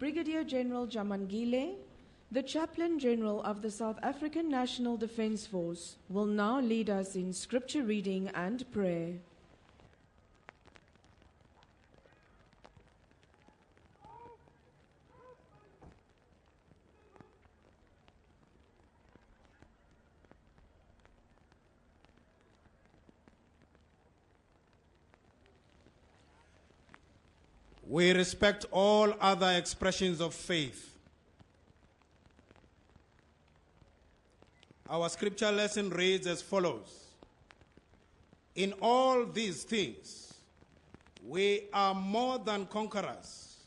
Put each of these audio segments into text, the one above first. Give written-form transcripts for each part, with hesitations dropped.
Brigadier General Jamangile, the Chaplain General of the South African National Defence Force, will now lead us in scripture reading and prayer. We respect all other expressions of faith. Our scripture lesson reads as follows. In all these things, we are more than conquerors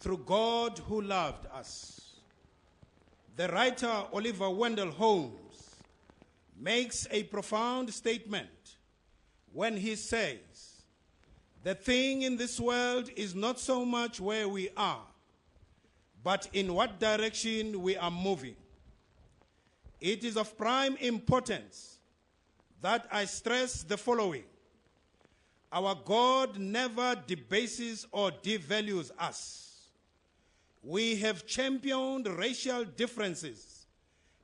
through God who loved us. The writer Oliver Wendell Holmes makes a profound statement when he says, the thing in this world is not so much where we are, but in what direction we are moving. It is of prime importance that I stress the following. Our God never debases or devalues us. We have championed racial differences,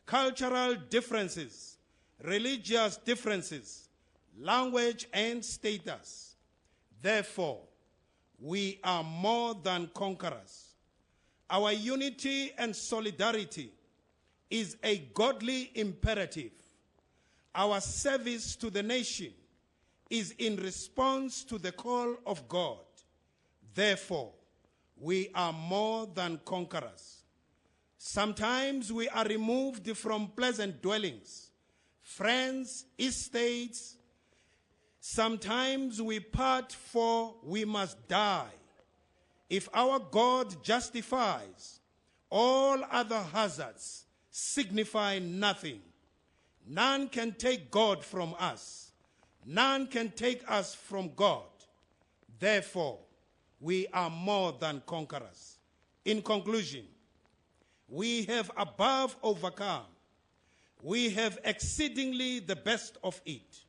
cultural differences, religious differences, language and status. Therefore, we are more than conquerors. Our unity and solidarity is a godly imperative. Our service to the nation is in response to the call of God. Therefore, we are more than conquerors. Sometimes we are removed from pleasant dwellings, friends, estates. Sometimes we part, for we must die. If our God justifies, all other hazards signify nothing. None can take God from us. None can take us from God. Therefore, we are more than conquerors. In conclusion, we have above overcome. We have exceedingly the best of it.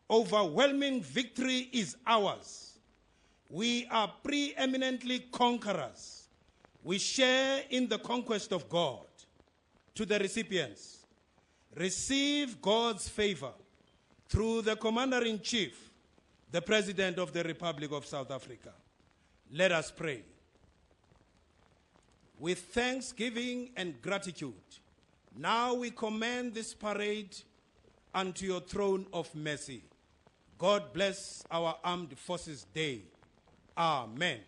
Overwhelming victory is ours. We are preeminently conquerors. We share in the conquest of God. To the recipients, receive God's favor through the Commander-in-Chief, the President of the Republic of South Africa. Let us pray. With thanksgiving and gratitude, now we commend this parade unto your throne of mercy. God bless our Armed Forces Day. Amen.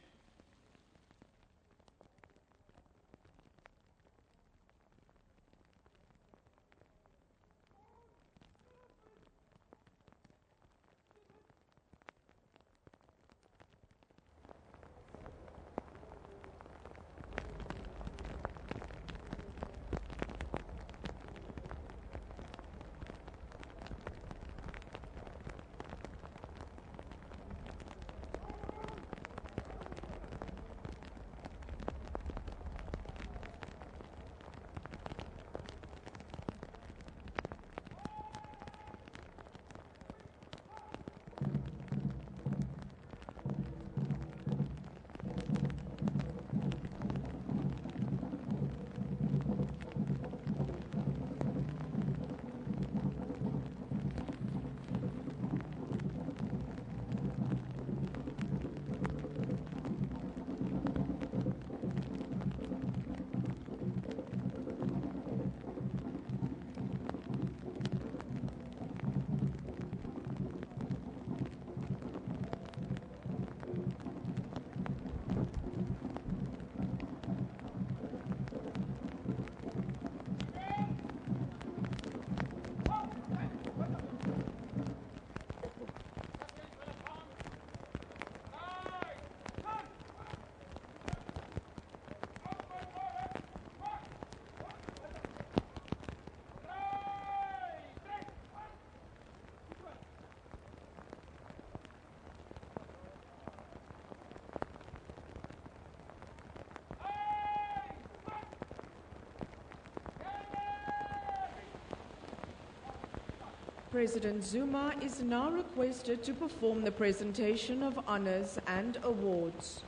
President Zuma is now requested to perform the presentation of honors and awards.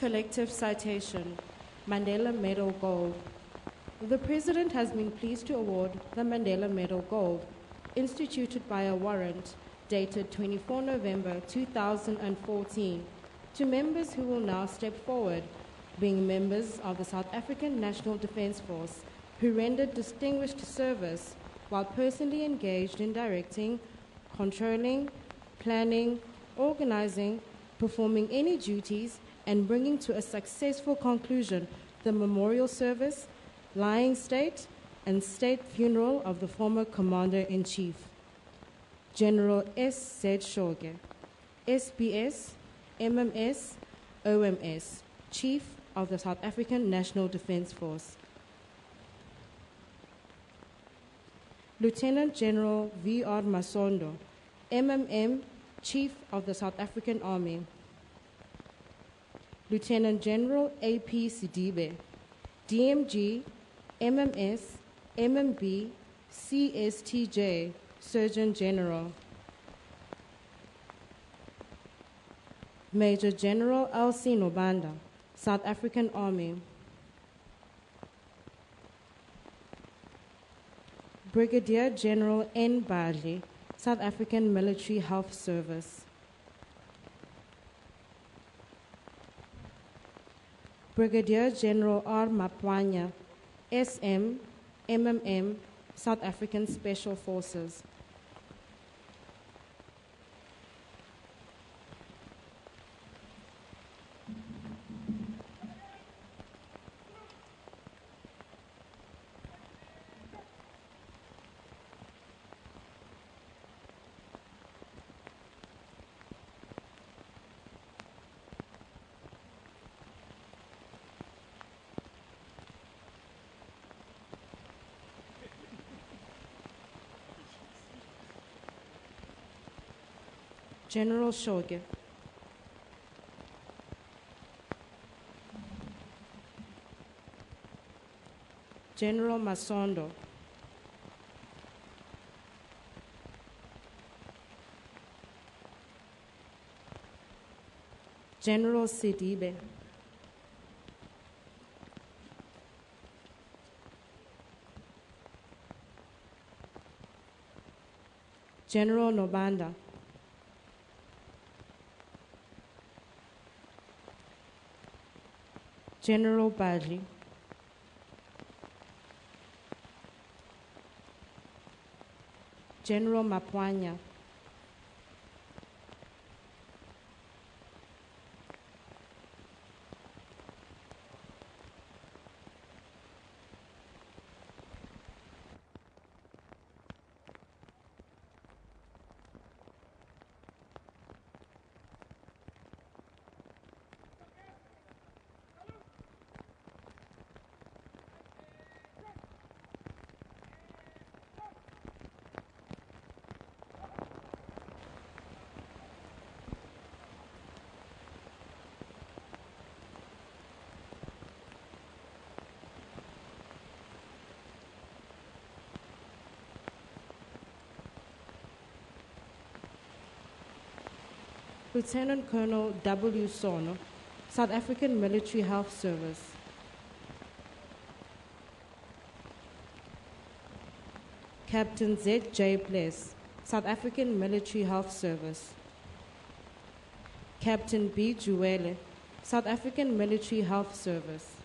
Collective citation, Mandela Medal Gold. The President has been pleased to award the Mandela Medal Gold, instituted by a warrant dated 24 November 2014, to members who will now step forward, being members of the South African National Defence Force who rendered distinguished service while personally engaged in directing, controlling, planning, organizing, performing any duties, and bringing to a successful conclusion the memorial service, lying state, and state funeral of the former Commander-in-Chief, General S.Z. Shoge, SBS, MMS, OMS, Chief of the South African National Defence Force. Lieutenant General V.R. Masondo, MMM, Chief of the South African Army. Lieutenant General A.P. Sidibe, DMG, MMS, MMB, CSTJ, Surgeon General. Major General L.C. Nobanda, South African Army. Brigadier General N. Badley, South African Military Health Service. Brigadier General R. Mapwanya, SM, MMM, South African Special Forces. General Shoge. General Masondo. General Sidibe. General Nobanda. General Badley. General Mapwanya. Lieutenant Colonel W. Sono, South African Military Health Service. Captain Z. J. Bless, South African Military Health Service. Captain B. Juele, South African Military Health Service.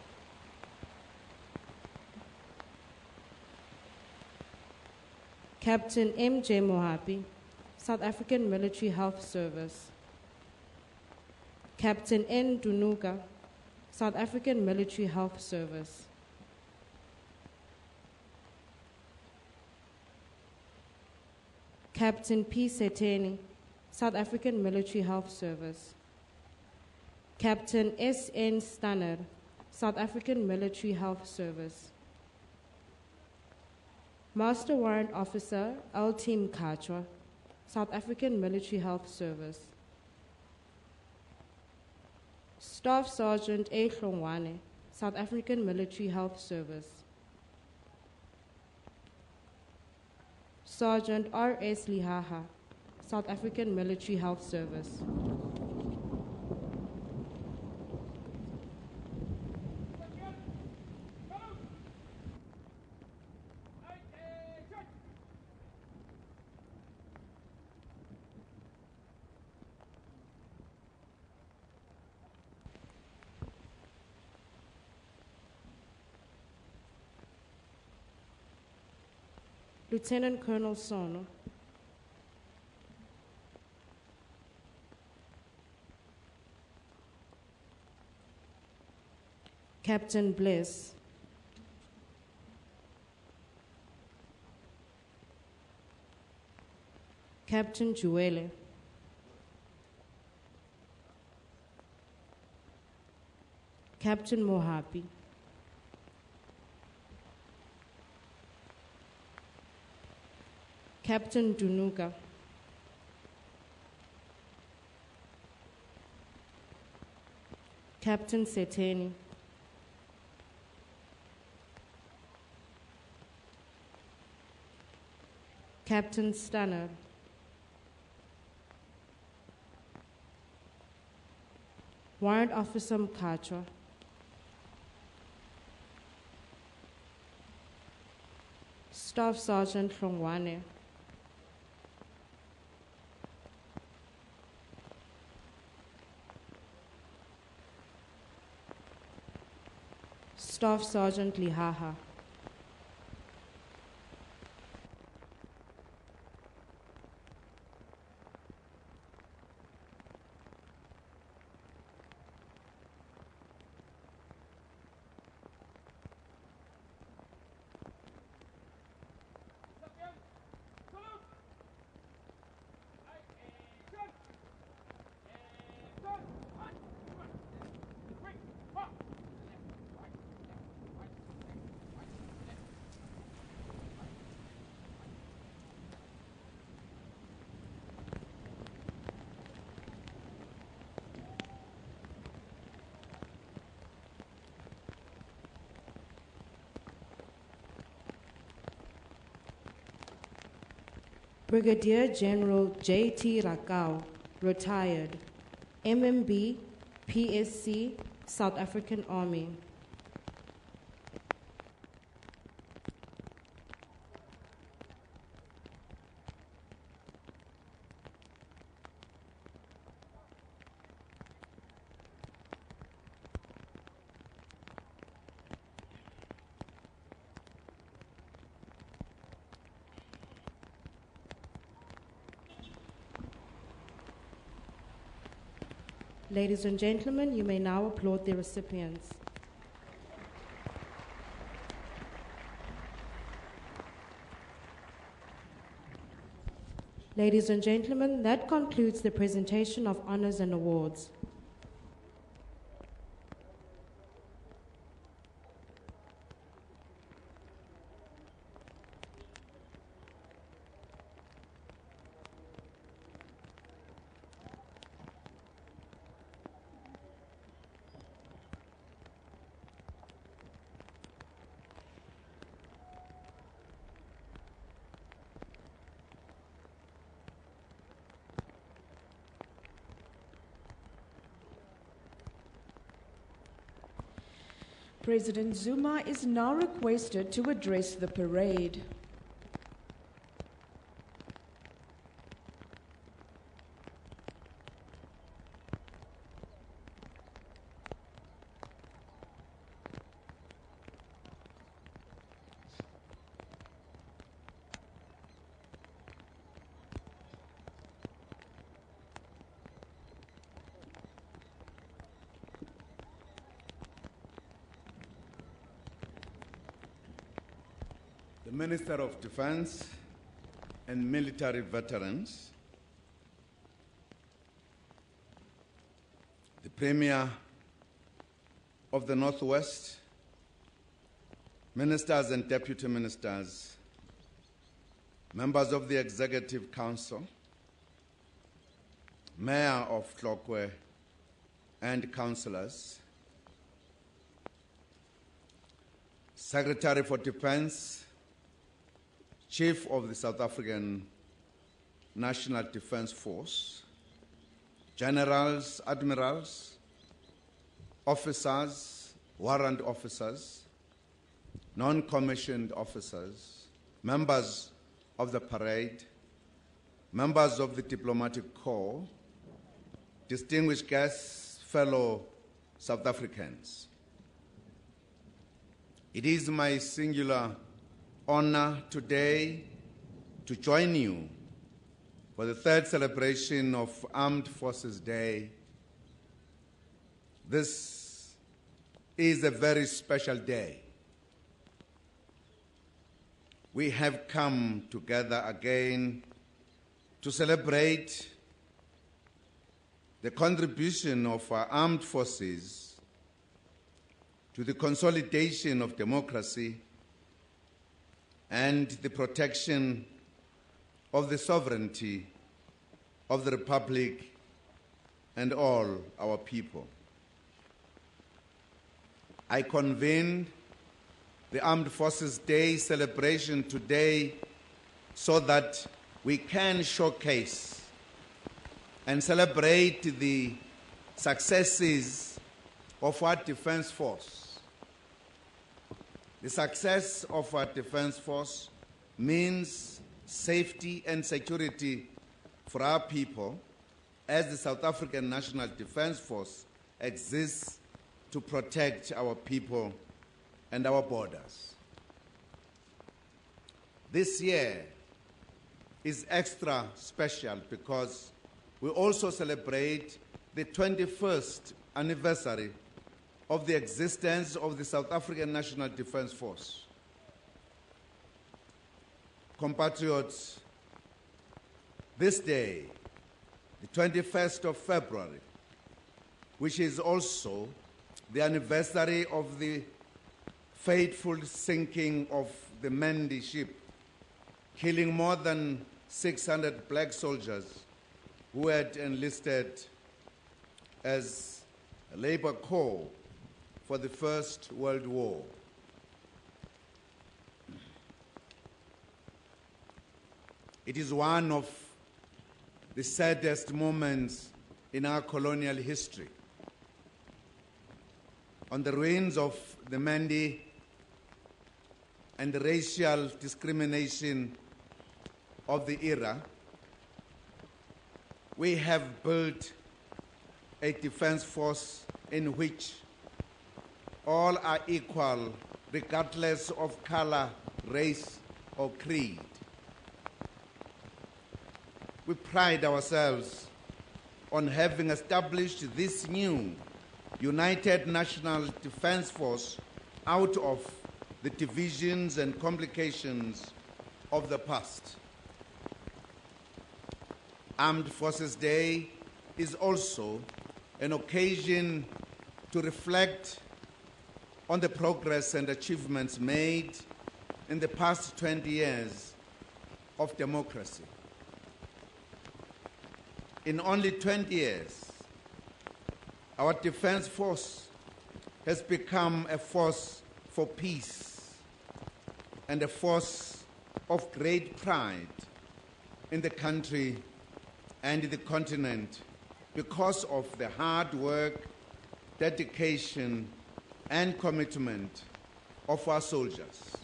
Captain M. J. Mohapi, South African Military Health Service. Captain N. Dunuka, South African Military Health Service. Captain P. Seteni, South African Military Health Service. Captain S. N. Stannard, South African Military Health Service. Master Warrant Officer L. T. Mkachwa, South African Military Health Service. Staff Sergeant A. Hlongwane, South African Military Health Service. Sergeant R. S. Lihaha, South African Military Health Service. Lieutenant Colonel Sono, Captain Bliss, Captain Juele, Captain Mohapi, Captain Dunuka, Captain Seteni, Captain Stanner, Warrant Officer Mkachwa, Staff Sergeant Hlongwane, Staff Sergeant Lihaha, Brigadier General J.T. Rakau, retired, MMB, PSC, South African Army. Ladies and gentlemen, you may now applaud the recipients. Ladies and gentlemen, that concludes the presentation of honors and awards. President Zuma is now requested to address the parade. The Minister of Defense and military veterans, the Premier of the Northwest, ministers and deputy ministers, members of the Executive Council, Mayor of Tlokwe, and councillors, Secretary for Defense, Chief of the South African National Defense Force, generals, admirals, officers, warrant officers, non-commissioned officers, members of the parade, members of the diplomatic corps, distinguished guests, fellow South Africans. It is my singular honor today to join you for the third celebration of Armed Forces Day. This is a very special day. We have come together again to celebrate the contribution of our armed forces to the consolidation of democracy and the protection of the sovereignty of the Republic and all our people. I convened the Armed Forces Day celebration today so that we can showcase and celebrate the successes of our defense force. The success of our defense force means safety and security for our people, as the South African National Defense Force exists to protect our people and our borders. This year is extra special because we also celebrate the 21st anniversary of the existence of the South African National Defense Force. Compatriots, this day, the 21st of February, which is also the anniversary of the fateful sinking of the Mandela ship, killing more than 600 black soldiers who had enlisted as a labor corps for the First World War. It is one of the saddest moments in our colonial history. On the ruins of the Mandela and the racial discrimination of the era, we have built a defense force in which all are equal, regardless of color, race, or creed. We pride ourselves on having established this new United National Defense Force out of the divisions and complications of the past. Armed Forces Day is also an occasion to reflect on the progress and achievements made in the past 20 years of democracy. In only 20 years, our defense force has become a force for peace and a force of great pride in the country and the continent because of the hard work, dedication, and commitment of our soldiers.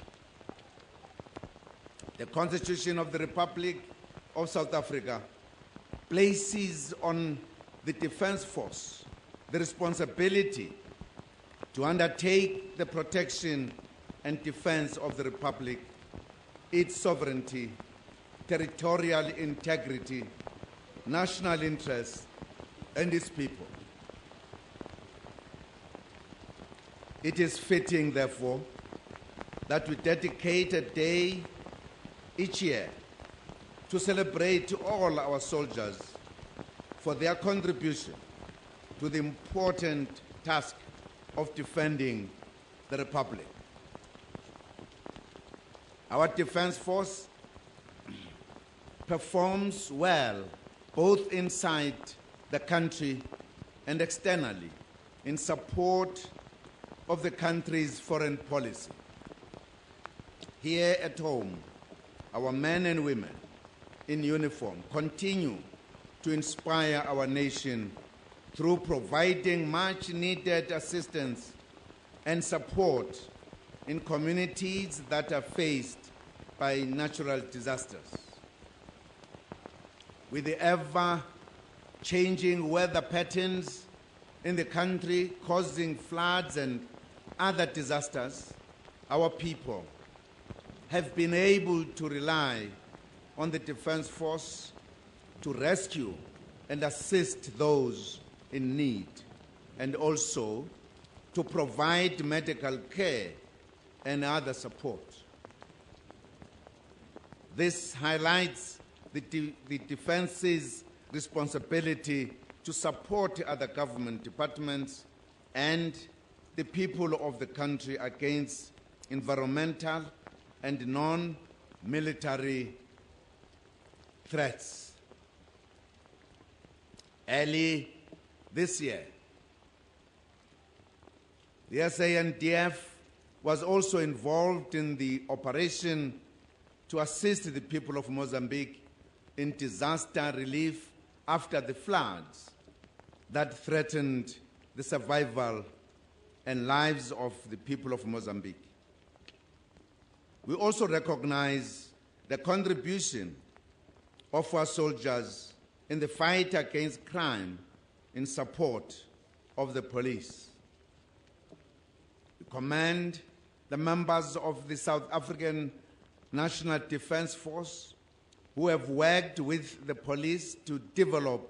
The Constitution of the Republic of South Africa places on the Defense Force the responsibility to undertake the protection and defense of the Republic, its sovereignty, territorial integrity, national interests, and its people. It is fitting, therefore, that we dedicate a day each year to celebrate all our soldiers for their contribution to the important task of defending the Republic. Our defense force performs well both inside the country and externally in support of the country's foreign policy. Here at home, our men and women in uniform continue to inspire our nation through providing much-needed assistance and support in communities that are faced by natural disasters. With the ever-changing weather patterns in the country causing floods and other disasters, our people have been able to rely on the Defence Force to rescue and assist those in need, and also to provide medical care and other support. This highlights the Defence's responsibility to support other government departments and the people of the country against environmental and non-military threats. Early this year, the SANDF was also involved in the operation to assist the people of Mozambique in disaster relief after the floods that threatened the survival and lives of the people of Mozambique. We also recognize the contribution of our soldiers in the fight against crime in support of the police. We commend the members of the South African National Defence Force who have worked with the police to develop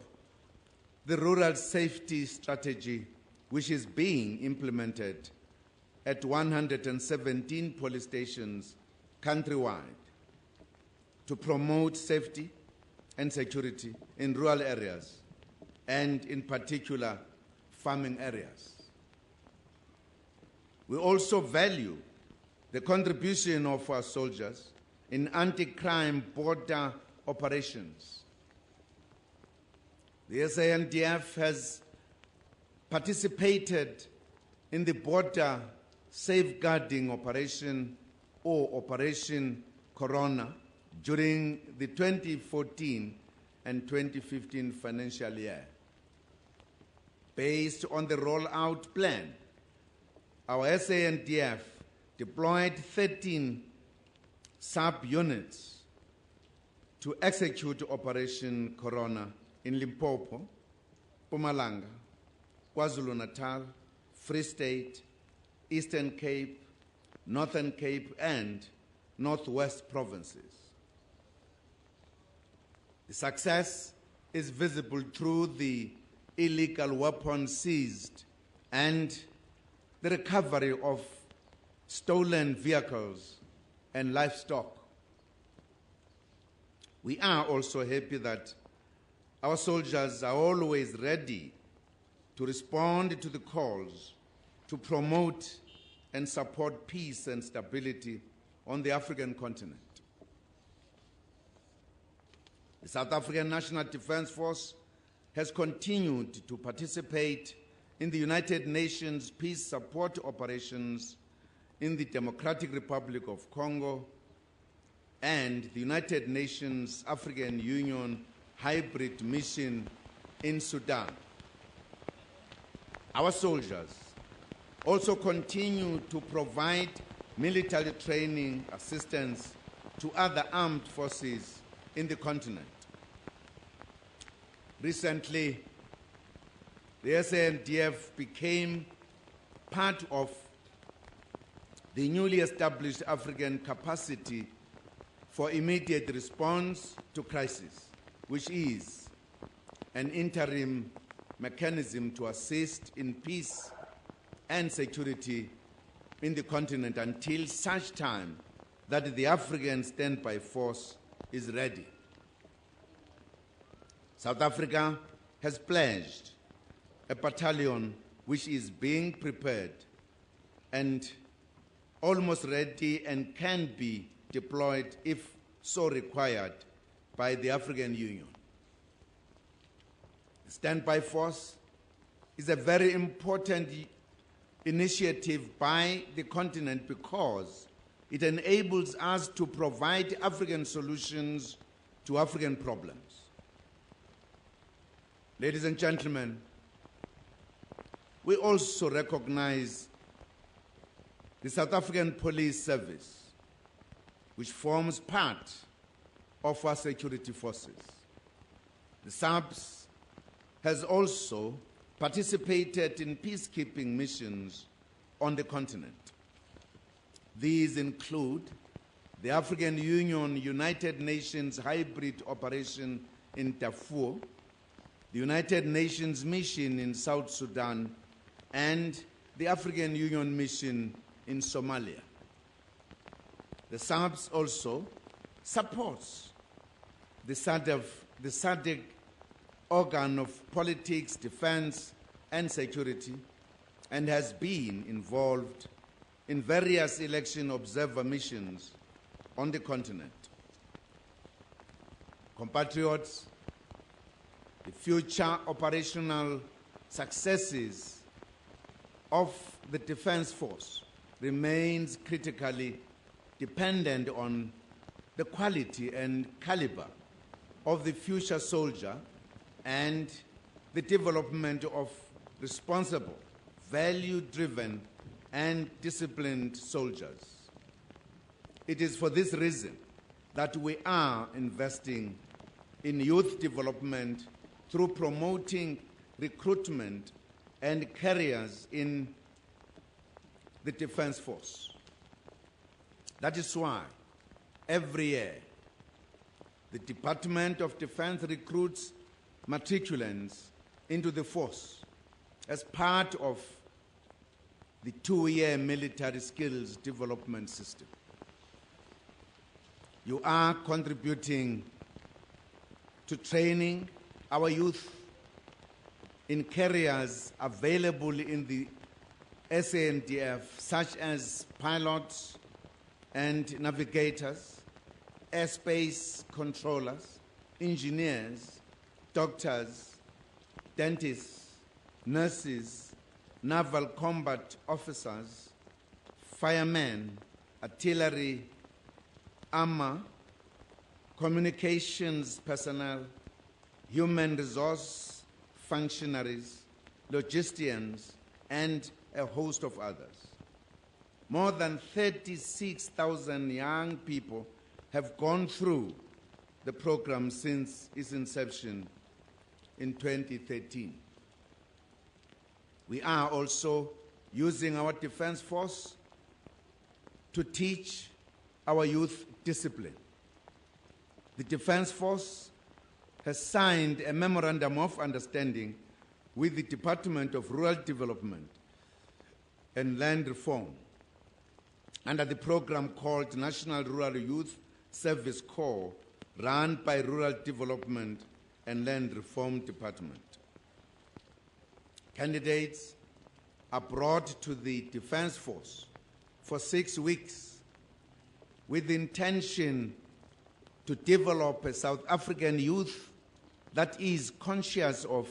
the rural safety strategy, which is being implemented at 117 police stations countrywide to promote safety and security in rural areas and in particular farming areas. We also value the contribution of our soldiers in anti-crime border operations. The SANDF has participated in the border safeguarding operation or Operation Corona during the 2014 and 2015 financial year. Based on the rollout plan, our SANDF deployed 13 sub-units to execute Operation Corona in Limpopo, Mpumalanga, KwaZulu-Natal, Free State, Eastern Cape, Northern Cape, and Northwest provinces. The success is visible through the illegal weapons seized and the recovery of stolen vehicles and livestock. We are also happy that our soldiers are always ready to respond to the calls to promote and support peace and stability on the African continent. The South African National Defence Force has continued to participate in the United Nations peace support operations in the Democratic Republic of Congo and the United Nations African Union hybrid mission in Sudan. Our soldiers also continue to provide military training assistance to other armed forces in the continent. Recently, the SANDF became part of the newly established African Capacity for Immediate Response to Crisis, which is an interim mechanism to assist in peace and security in the continent until such time that the African standby force is ready. South Africa has pledged a battalion which is being prepared and almost ready and can be deployed if so required by the African Union. The standby force is a very important initiative by the continent because it enables us to provide African solutions to African problems. Ladies and gentlemen, we also recognize the South African Police Service, which forms part of our security forces. The SABC has also participated in peacekeeping missions on the continent. These include the African Union United Nations hybrid operation in Darfur, the United Nations mission in South Sudan, and the African Union mission in Somalia. The SABC also supports the SADC organ of politics, defense, and security, and has been involved in various election observer missions on the continent. Compatriots, the future operational successes of the Defense Force remains critically dependent on the quality and caliber of the future soldier and the development of responsible, value-driven, and disciplined soldiers. It is for this reason that we are investing in youth development through promoting recruitment and careers in the Defense Force. That is why every year the Department of Defense recruits matriculants into the force as part of the 2-year military skills development system. You are contributing to training our youth in careers available in the SANDF, such as pilots and navigators, airspace controllers, engineers, doctors, dentists, nurses, naval combat officers, firemen, artillery, armor, communications personnel, human resource functionaries, logisticians, and a host of others. More than 36,000 young people have gone through the program since its inception in 2013. We are also using our Defense Force to teach our youth discipline. The Defense Force has signed a memorandum of understanding with the Department of Rural Development and Land Reform under the program called National Rural Youth Service Corps, run by Rural Development and Land Reform Department. Candidates are brought to the Defense Force for 6 weeks with the intention to develop a South African youth that is conscious of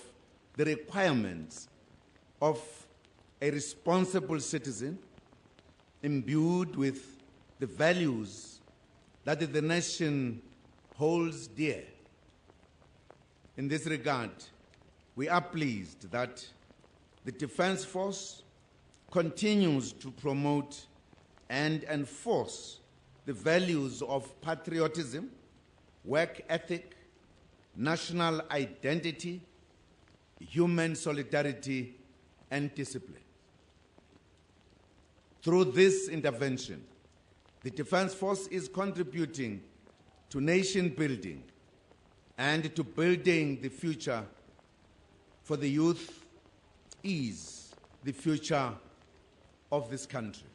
the requirements of a responsible citizen, imbued with the values that the nation holds dear. In this regard, we are pleased that the Defense Force continues to promote and enforce the values of patriotism, work ethic, national identity, human solidarity, and discipline. Through this intervention, the Defense Force is contributing to nation building and to building the future for the youth is the future of this country.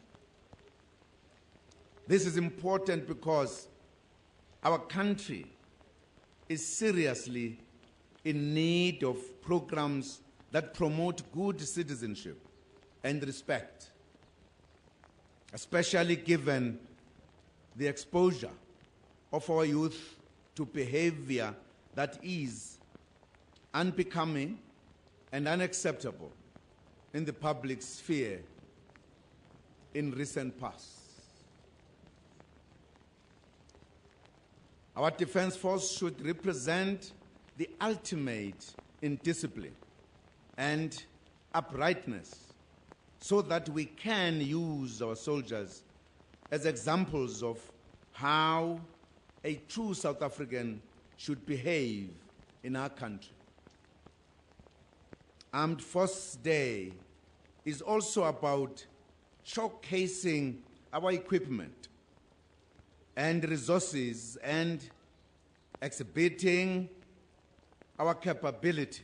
This is important because our country is seriously in need of programs that promote good citizenship and respect, especially given the exposure of our youth to behavior that is unbecoming and unacceptable in the public sphere in recent past. Our Defense Force should represent the ultimate in discipline and uprightness so that we can use our soldiers as examples of how a true South African should behave in our country. Armed Forces Day is also about showcasing our equipment and resources and exhibiting our capability.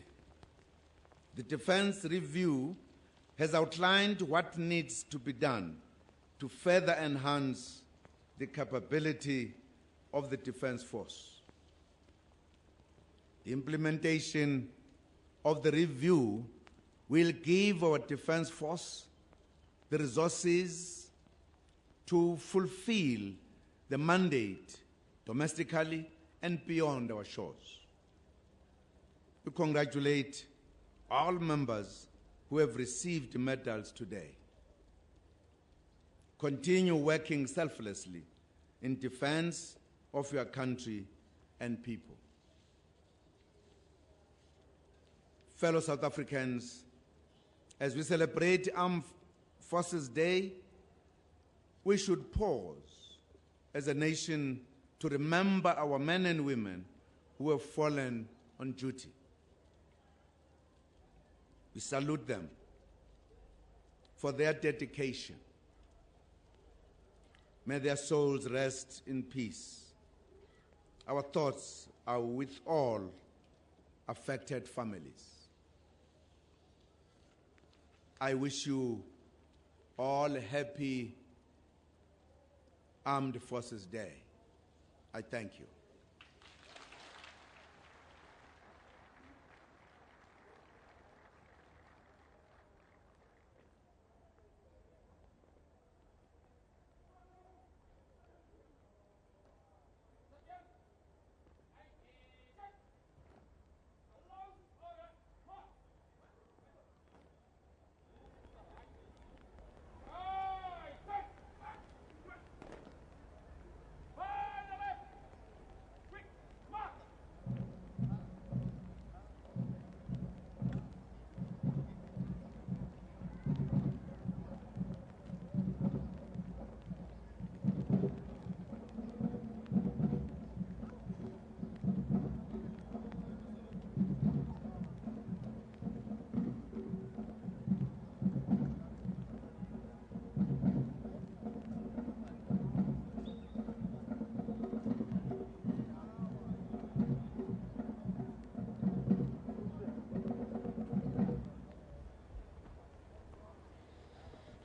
The Defense Review has outlined what needs to be done to further enhance the capability of the Defense Force. The implementation of the review will give our Defense Force the resources to fulfill the mandate domestically and beyond our shores. We congratulate all members who have received medals today. Continue working selflessly in defense of your country and people. Fellow South Africans, as we celebrate Armed Forces Day, we should pause as a nation to remember our men and women who have fallen on duty. We salute them for their dedication. May their souls rest in peace. Our thoughts are with all affected families. I wish you all a happy Armed Forces Day. I thank you.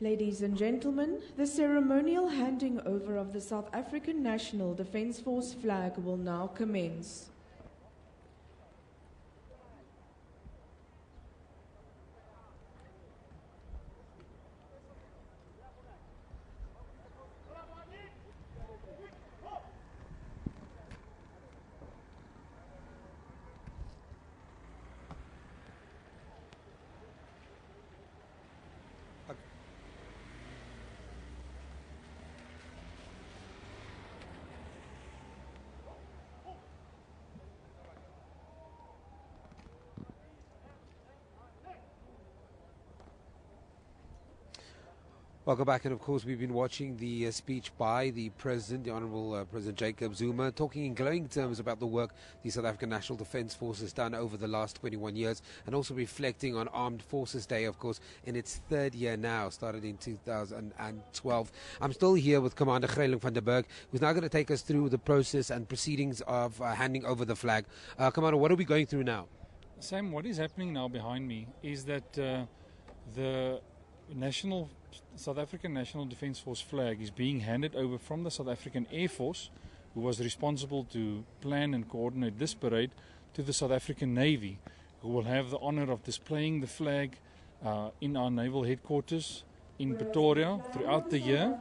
Ladies and gentlemen, the ceremonial handing over of the South African National Defence Force flag will now commence. Welcome back, and of course we've been watching the speech by the President, the Honourable President Jacob Zuma, talking in glowing terms about the work the South African National Defence Force has done over the last 21 years, and also reflecting on Armed Forces Day, of course, in its third year now, started in 2012. I'm still here with Commander Greyling van der Berg, who's now going to take us through the process and proceedings of handing over the flag. Commander, what are we going through now? Sam, what is happening now behind me is that the South African National Defence Force flag is being handed over from the South African Air Force, who was responsible to plan and coordinate this parade, to the South African Navy, who will have the honour of displaying the flag in our naval headquarters in Pretoria throughout the year.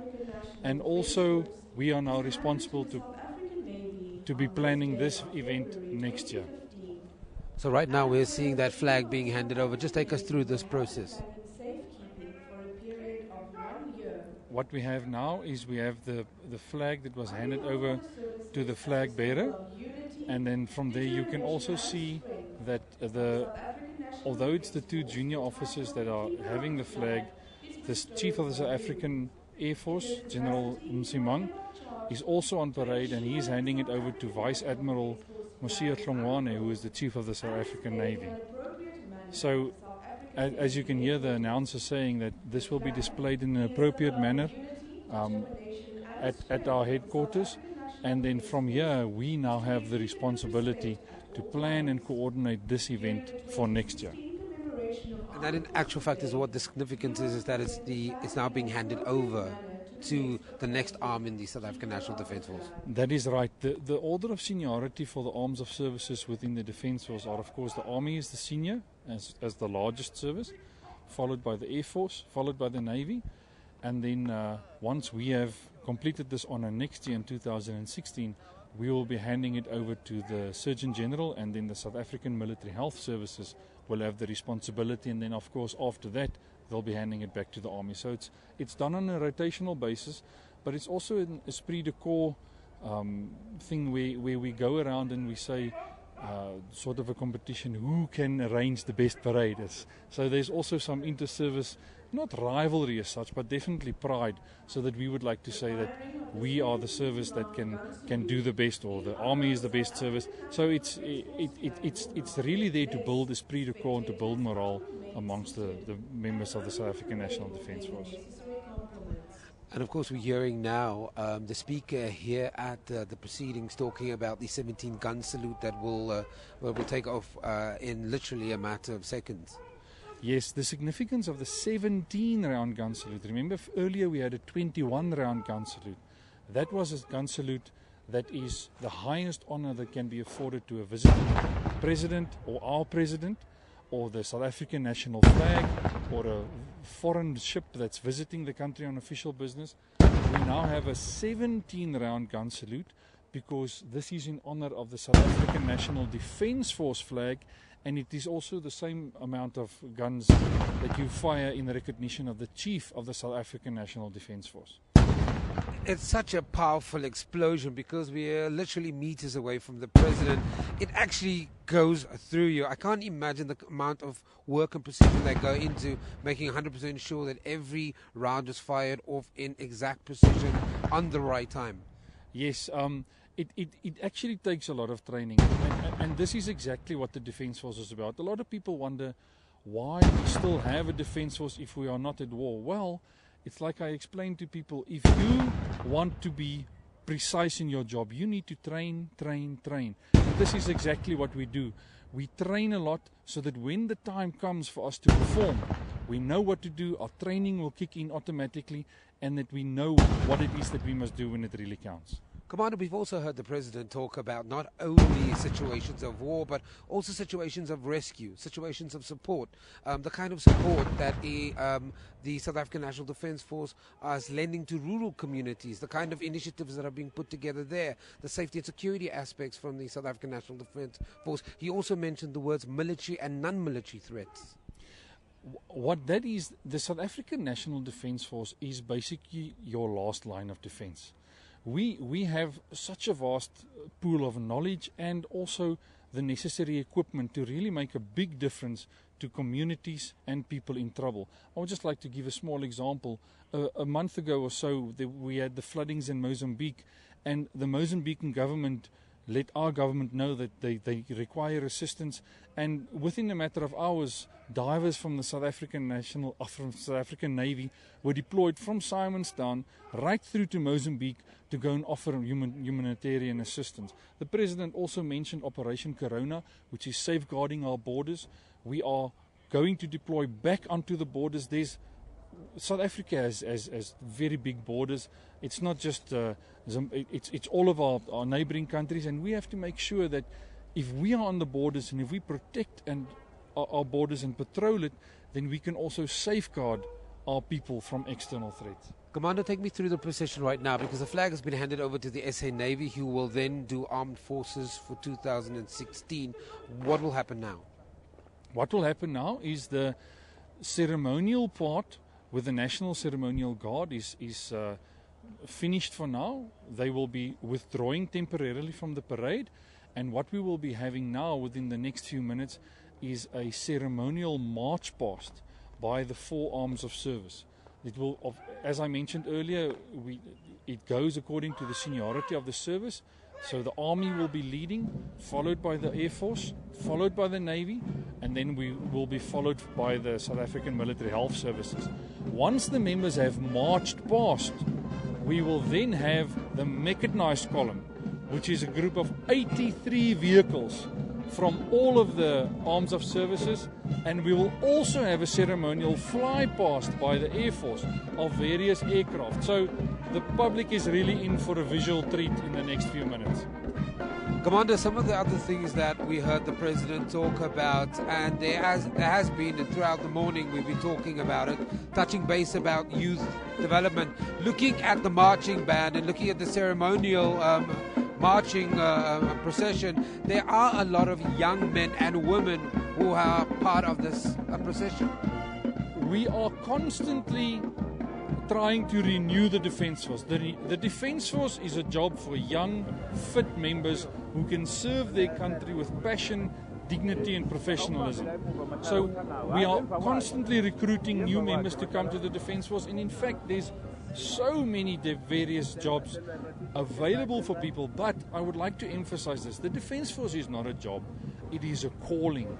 And also we are now responsible to be planning this event next year. So right now we're seeing that flag being handed over. Just take us through this process. What we have now is we have the flag that was handed over to the flag bearer, and then from there you can also see that although it's the two junior officers that are having the flag, the Chief of the South African Air Force, General Msimang, is also on parade, and he is handing it over to Vice Admiral Mosier Tlongwane, who is the Chief of the South African Navy. So as you can hear the announcer saying that this will be displayed in an appropriate manner at our headquarters, And then from here, we now have the responsibility to plan and coordinate this event for next year. And that, in actual fact, is what the significance is that it's now being handed over to the next arm in the South African National Defence Force. That is right. The order of seniority for the arms of services within the Defence Force are, of course, the Army is the senior, as the largest service, followed by the Air Force, followed by the Navy. And then once we have completed this honour next year in 2016, we will be handing it over to the Surgeon General, and then the South African Military Health Services will have the responsibility, and then of course after that they'll be handing it back to the Army. So it's done on a rotational basis, but it's also an esprit de corps thing where we go around and we say sort of a competition, who can arrange the best paraders. So there's also some inter-service, not rivalry as such, but definitely pride, so that we would like to say that we are the service that can do the best, or the Army is the best service. So it's really there to build esprit de corps and to build morale amongst the members of the South African National Defence Force. And of course, we're hearing now the speaker here at the proceedings talking about the 17-gun salute that will take off in literally a matter of seconds. Yes, the significance of the 17-round gun salute. Remember, earlier we had a 21-round gun salute. That was a gun salute that is the highest honour that can be afforded to a visiting president, or our president, or the South African national flag, or a foreign ship that's visiting the country on official business. We now have a 17-round gun salute because this is in honour of the South African National Defence Force flag, and it is also the same amount of guns that you fire in recognition of the Chief of the South African National Defence Force. It's such a powerful explosion because we are literally meters away from the president. It actually goes through you. I can't imagine the amount of work and precision that go into making 100% sure that every round is fired off in exact precision on the right time. Yes, it actually takes a lot of training, and this is exactly what the Defence Force is about. A lot of people wonder why we still have a Defence Force if we are not at war. Well, it's like I explained to people, if you want to be precise in your job, you need to train. And this is exactly what we do. We train a lot so that when the time comes for us to perform, we know what to do, our training will kick in automatically, and that we know what it is that we must do when it really counts. Commander, we've also heard the President talk about not only situations of war, but also situations of rescue, situations of support, the kind of support that the South African National Defence Force is lending to rural communities, the kind of initiatives that are being put together there, the safety and security aspects from the South African National Defence Force. He also mentioned the words military and non-military threats. What that is, the South African National Defence Force is basically your last line of defence. We have such a vast pool of knowledge and also the necessary equipment to really make a big difference to communities and people in trouble. I would just like to give a small example. A month ago or so, we had the floodings in Mozambique, and the Mozambican government let our government know that they require assistance, and within a matter of hours, divers from the South African Navy were deployed from Simonstown right through to Mozambique to go and offer humanitarian assistance. The President also mentioned Operation Corona, which is safeguarding our borders. We are going to deploy back onto the borders. South Africa has very big borders. It's not just it's all of our neighboring countries, and we have to make sure that if we are on the borders and if we protect our borders and patrol it, then we can also safeguard our people from external threats. Commander, take me through the procession right now, because the flag has been handed over to the SA Navy, who will then do Armed Forces for 2016. What will happen now? What will happen now is the ceremonial part with the National Ceremonial Guard is finished for now. They will be withdrawing temporarily from the parade, and what we will be having now within the next few minutes is a ceremonial march past by the four arms of service. It will, as I mentioned earlier, it goes according to the seniority of the service. So the Army will be leading, followed by the Air Force, followed by the Navy, and then we will be followed by the South African Military Health Services. Once the members have marched past, we will then have the mechanized column. which is a group of 83 vehicles from all of the arms of services, and we will also have a ceremonial flypast by the Air Force of various aircraft. So the public is really in for a visual treat in the next few minutes. Commander, some of the other things that we heard the President talk about, and there has been, and throughout the morning we've been talking about it, touching base about youth development, looking at the marching band and looking at the ceremonial marching procession, there are a lot of young men and women who are part of this procession. We are constantly trying to renew the Defence Force. The Defence Force is a job for young, fit members who can serve their country with passion, dignity and professionalism. So we are constantly recruiting new members to come to the Defence Force, and in fact there's so many various jobs available for people. But I would like to emphasize this: the Defence Force is not a job, it is a calling.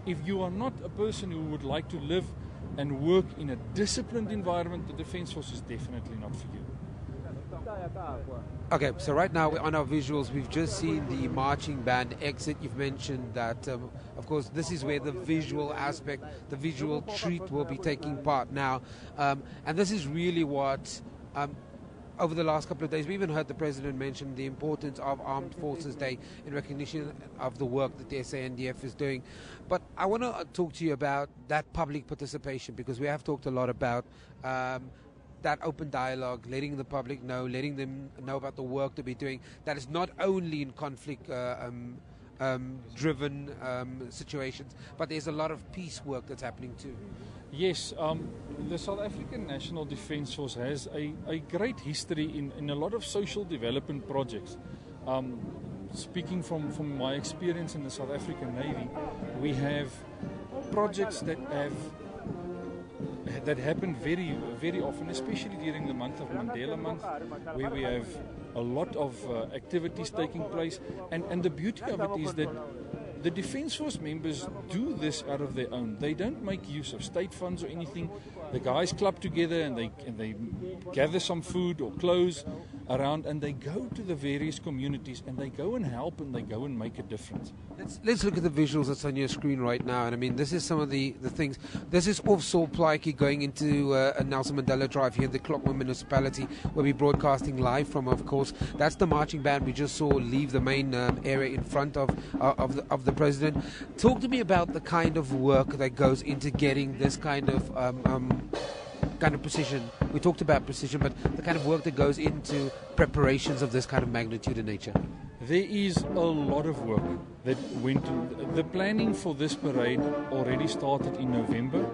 If you are not a person who would like to live and work in a disciplined environment, the Defence Force is definitely not for you. Okay, so right now on our visuals, we've just seen the marching band exit. You've mentioned that, of course, this is where the visual aspect, the visual treat will be taking part now. And this is really what, over the last couple of days, we even heard the President mention the importance of Armed Forces Day in recognition of the work that the SANDF is doing. But I want to talk to you about that public participation, because we have talked a lot about that open dialogue, letting the public know, letting them know about the work to be doing. That is not only in conflict driven situations, but there's a lot of peace work that's happening too. Yes, the South African National Defence Force has a great history in a lot of social development projects. Speaking from my experience in the South African Navy, we have projects that happen very, very often, especially during the month of Mandela month, where we have a lot of activities taking place. And the beauty of it is that the Defence Force members do this out of their own. They don't make use of state funds or anything. The guys club together and they gather some food or clothes around, and they go to the various communities and they go and help and they go and make a difference. Let's look at the visuals that's on your screen right now. And I mean, this is some of the things. This is off Saul Plaatje going into Nelson Mandela Drive here in the Clockman Municipality, where we're broadcasting live from, of course. That's the marching band we just saw leave the main area in front of the President. Talk to me about the kind of work that goes into getting this kind of precision. We talked about precision, but the kind of work that goes into preparations of this kind of magnitude and nature. There is a lot of work that went into the planning for this parade. Already started in November.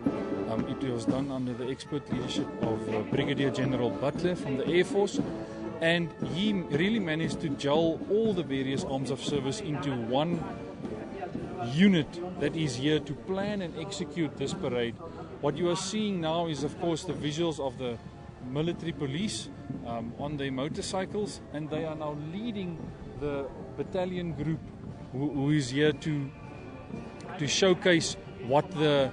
It was done under the expert leadership of Brigadier General Butler from the Air Force, and he really managed to gel all the various arms of service into one unit that is here to plan and execute this parade. What you are seeing now is, of course, the visuals of the military police on their motorcycles, and they are now leading the battalion group who is here to showcase what the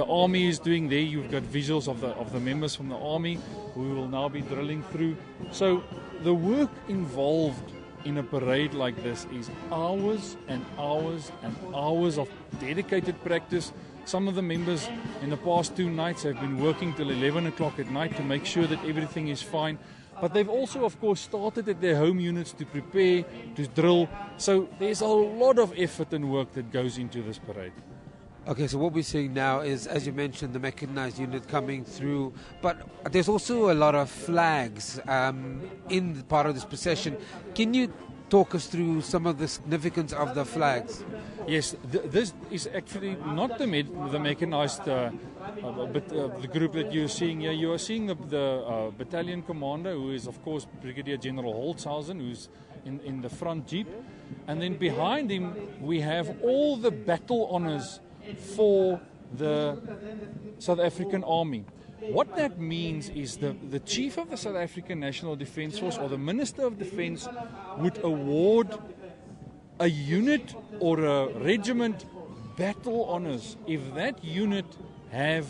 army is doing. There you've got visuals of the members from the army who will now be drilling through. So the work involved in a parade like this is hours and hours and hours of dedicated practice. Some of the members in the past 2 nights have been working till 11 o'clock at night to make sure that everything is fine. But they've also, of course, started at their home units to prepare, to drill. So there's a lot of effort and work that goes into this parade. Okay, so what we're seeing now is, as you mentioned, the mechanized unit coming through, but there's also a lot of flags in part of this procession. Can you talk us through some of the significance of the flags? Yes, this is actually not the mechanized but the group that you're seeing here. You are seeing the battalion commander, who is, of course, Brigadier General Holtzhausen, who's in the front jeep. And then behind him, we have all the battle honors for the South African Army. What that means is the Chief of the South African National Defence Force, or the Minister of Defence, would award a unit or a regiment battle honors if that unit have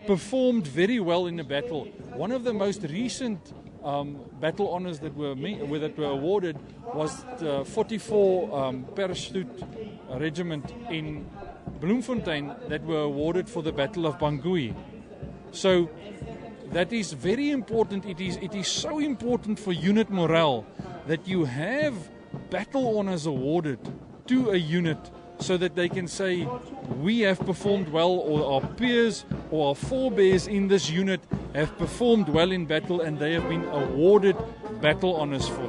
performed very well in a battle. One of the most recent battle honors that were awarded was the 44 parachute regiment in Bloemfontein that were awarded for the Battle of Bangui. So that is very important. It is so important for unit morale that you have battle honors awarded to a unit so that they can say, we have performed well, or our peers or our forebears in this unit have performed well in battle, and they have been awarded battle honors for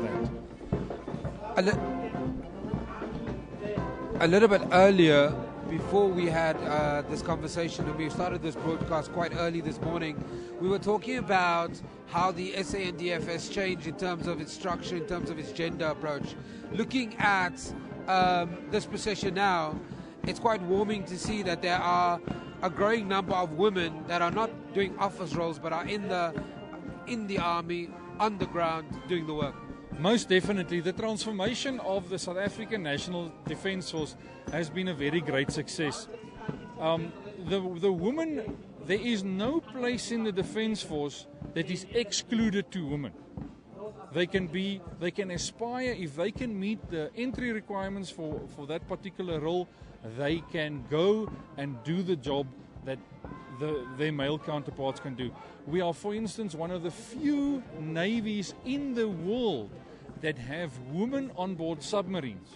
that. A little bit earlier, before we had this conversation, and we started this broadcast quite early this morning, we were talking about how the SANDF has changed in terms of its structure, in terms of its gender approach. Looking at this procession now, it's quite warming to see that there are a growing number of women that are not doing office roles but are in the army, on the ground, doing the work. Most definitely, the transformation of the South African National Defence Force has been a very great success. The women, there is no place in the Defence Force that is excluded to women. They can aspire, if they can meet the entry requirements for that particular role, they can go and do the job that their male counterparts can do. We are, for instance, one of the few navies in the world that have women on board submarines.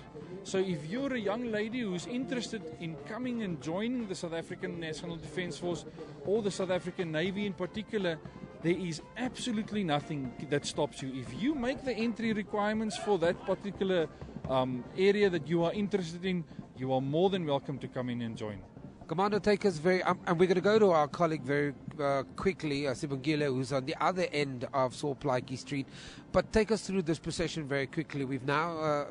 So if you're a young lady who's interested in coming and joining the South African National Defence Force or the South African Navy in particular, there is absolutely nothing that stops you. If you make the entry requirements for that particular area that you are interested in, you are more than welcome to come in and join. Commander, take us and we're going to go to our colleague very quickly, Sibongile, who's on the other end of Saul-Plaatje Street. But take us through this procession very quickly. We've now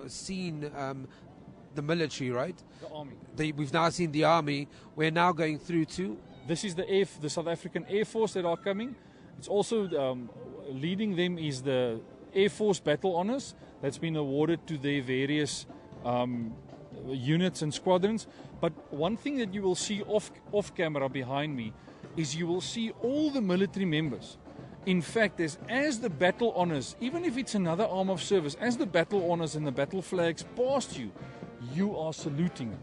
seen the military, right? The army. We've now seen the army. We're now going through to... This is the South African Air Force that are coming. It's also leading them is the Air Force Battle Honours that's been awarded to their various units and squadrons. But one thing that you will see off camera behind me is you will see all the military members. In fact, as the battle honours, even if it's another arm of service, as the battle honours and the battle flags pass you, you are saluting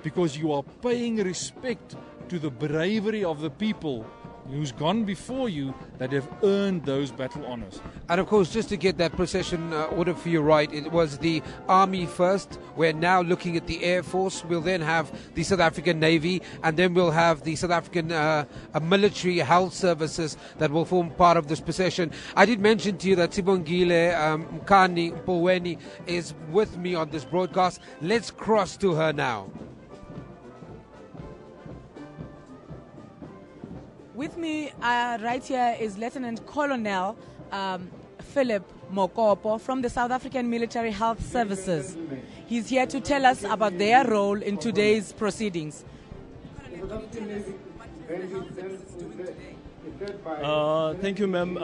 because you are paying respect to the bravery of the people who's gone before you that have earned those battle honours. And of course, just to get that procession order for you right, it was the Army first. We're now looking at the Air Force. We'll then have the South African Navy, and then we'll have the South African military health services that will form part of this procession. I did mention to you that Sibongile Mkani Mpoweni is with me on this broadcast. Let's cross to her now. With me right here is Lieutenant Colonel Philip Mokopo from the South African Military Health Services. He's here to tell us about their role in today's proceedings. Thank you, ma'am.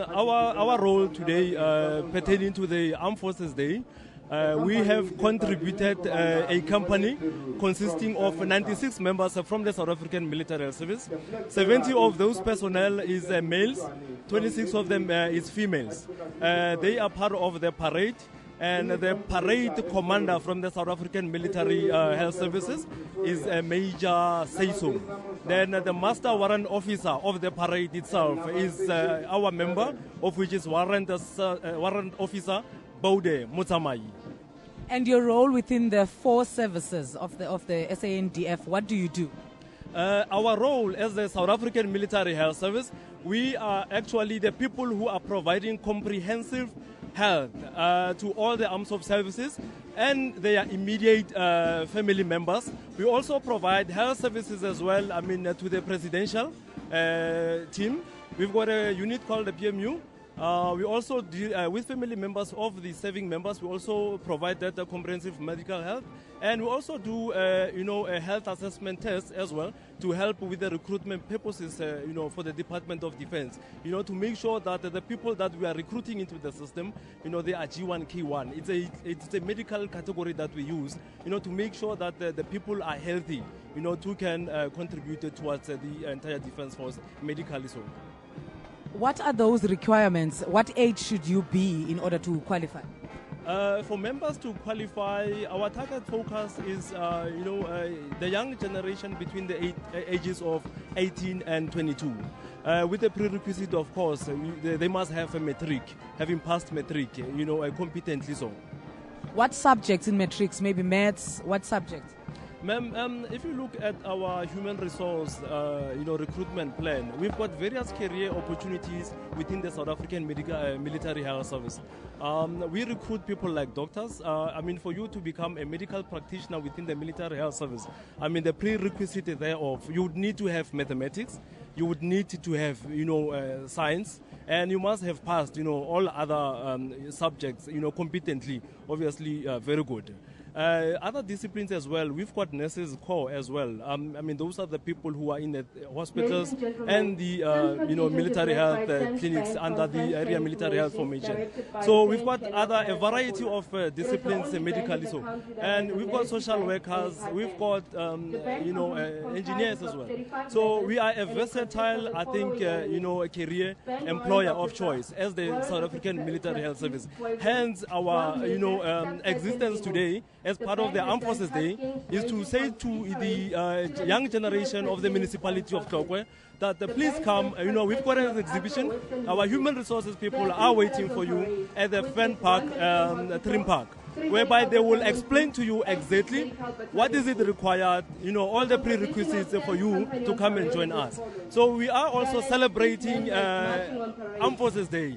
Our role today pertaining to the Armed Forces Day, we have contributed a company consisting of 96 members from the South African Military Service. 70 of those personnel is males, 26 of them is females. They are part of the parade, and the parade commander from the South African Military Health Services is Major Seiso. Then the master warrant officer of the parade itself is our member, of which is warrant officer Baude Mutsamai. And your role within the four services of the SANDF, what do you do? Our role as the South African Military Health Service, we are actually the people who are providing comprehensive health to all the arms of services and their immediate family members. We also provide health services as well, to the presidential team. We've got a unit called the PMU. We also deal with family members of the serving members. We also provide that comprehensive medical health, and we also do a health assessment test as well to help with the recruitment purposes for the Department of Defense, to make sure that the people that we are recruiting into the system, they are G1 K1. It's a medical category that we use to make sure that the people are healthy, who can contribute towards the entire defense force medically. So What are those requirements? What age should you be in order to qualify? For members to qualify, our target focus is, the young generation between the ages of 18 and 22. With the prerequisite, of course, they must have a matric, having passed matric, competently so. What subjects in matrics? Maybe maths? What subjects? Ma'am, if you look at our human resource, recruitment plan, we've got various career opportunities within the South African Military Health Service. We recruit people like doctors. For you to become a medical practitioner within the Military Health Service, the prerequisite thereof, you would need to have mathematics, you would need to have, science, and you must have passed, all other subjects, competently, obviously very good. Other disciplines as well, we've got nurses corps as well. Those are the people who are in the hospitals and the military health clinics under the area military health formation. So we've got a variety of disciplines medically so, and we've got social workers, we've got engineers as well. So we are a versatile, I think, a career employer of choice as the South African Military Health Service. Hence our existence today as part of the Armed Forces Day is to say to the young generation of the municipality of Tlokwe that please come, we've got an exhibition. Our human resources people are waiting for you at the Fen Park, Trim Park, whereby they will explain to you exactly what is it required, all the prerequisites for you to come and join us. So we are also celebrating Armed Forces Day.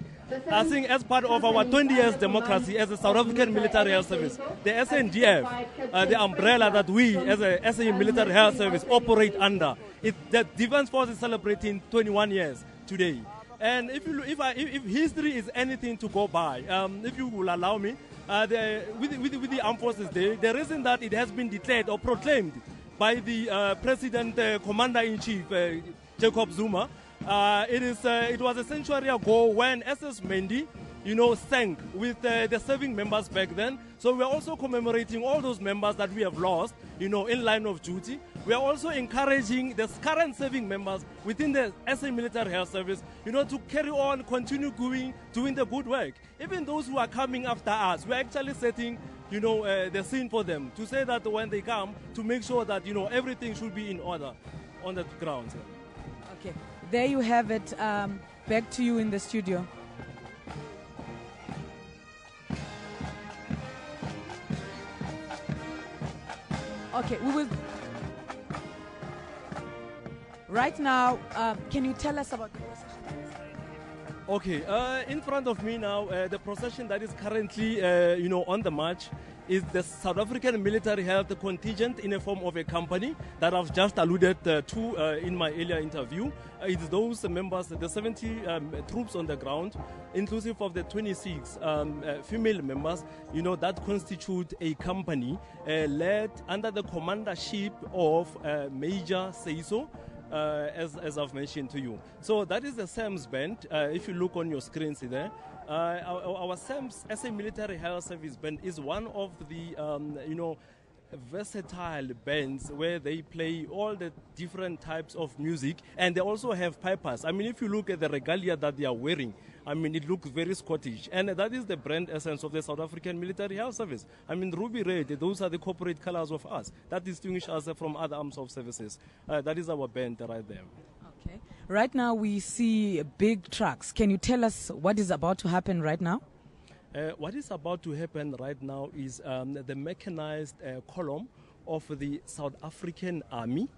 I think as part of our 20 years democracy as a South African Military Health Service, the SANDF, the umbrella that we as a SA Military Health Service operate under, the Defence Force is celebrating 21 years today. And if history is anything to go by, if you will allow me, with the Armed Forces Day, the reason that it has been declared or proclaimed by the President, Commander-in-Chief, Jacob Zuma, it was a century ago when SS Mendy, sank with the serving members back then. So we are also commemorating all those members that we have lost, in line of duty. We are also encouraging the current serving members within the SA Military Health Service, to carry on, continue doing the good work. Even those who are coming after us, we are actually setting, the scene for them to say that when they come, to make sure that, everything should be in order on the ground. Okay. There you have it. Back to you in the studio. Okay, we will. Right now, can you tell us about the procession? Okay, in front of me now, the procession that is currently, on the march is the South African Military Health Contingent in a form of a company that I've just alluded to in my earlier interview. It's those members, the 70 troops on the ground, inclusive of the 26 female members, that constitute a company led under the commandership of Major Seiso. As I've mentioned to you. So that is the SAMS band. If you look on your screens there, our SAMS, SA Military Health Service band, is one of the, versatile bands where they play all the different types of music, and they also have pipers. If you look at the regalia that they are wearing, it looks very Scottish, and that is the brand essence of the South African Military Health Service. Ruby red, those are the corporate colors of us that distinguish us from other arms of services. That is our band right there. Okay. Right now we see big trucks. Can you tell us what is about to happen right now? What is about to happen right now is the mechanized column of the South African Army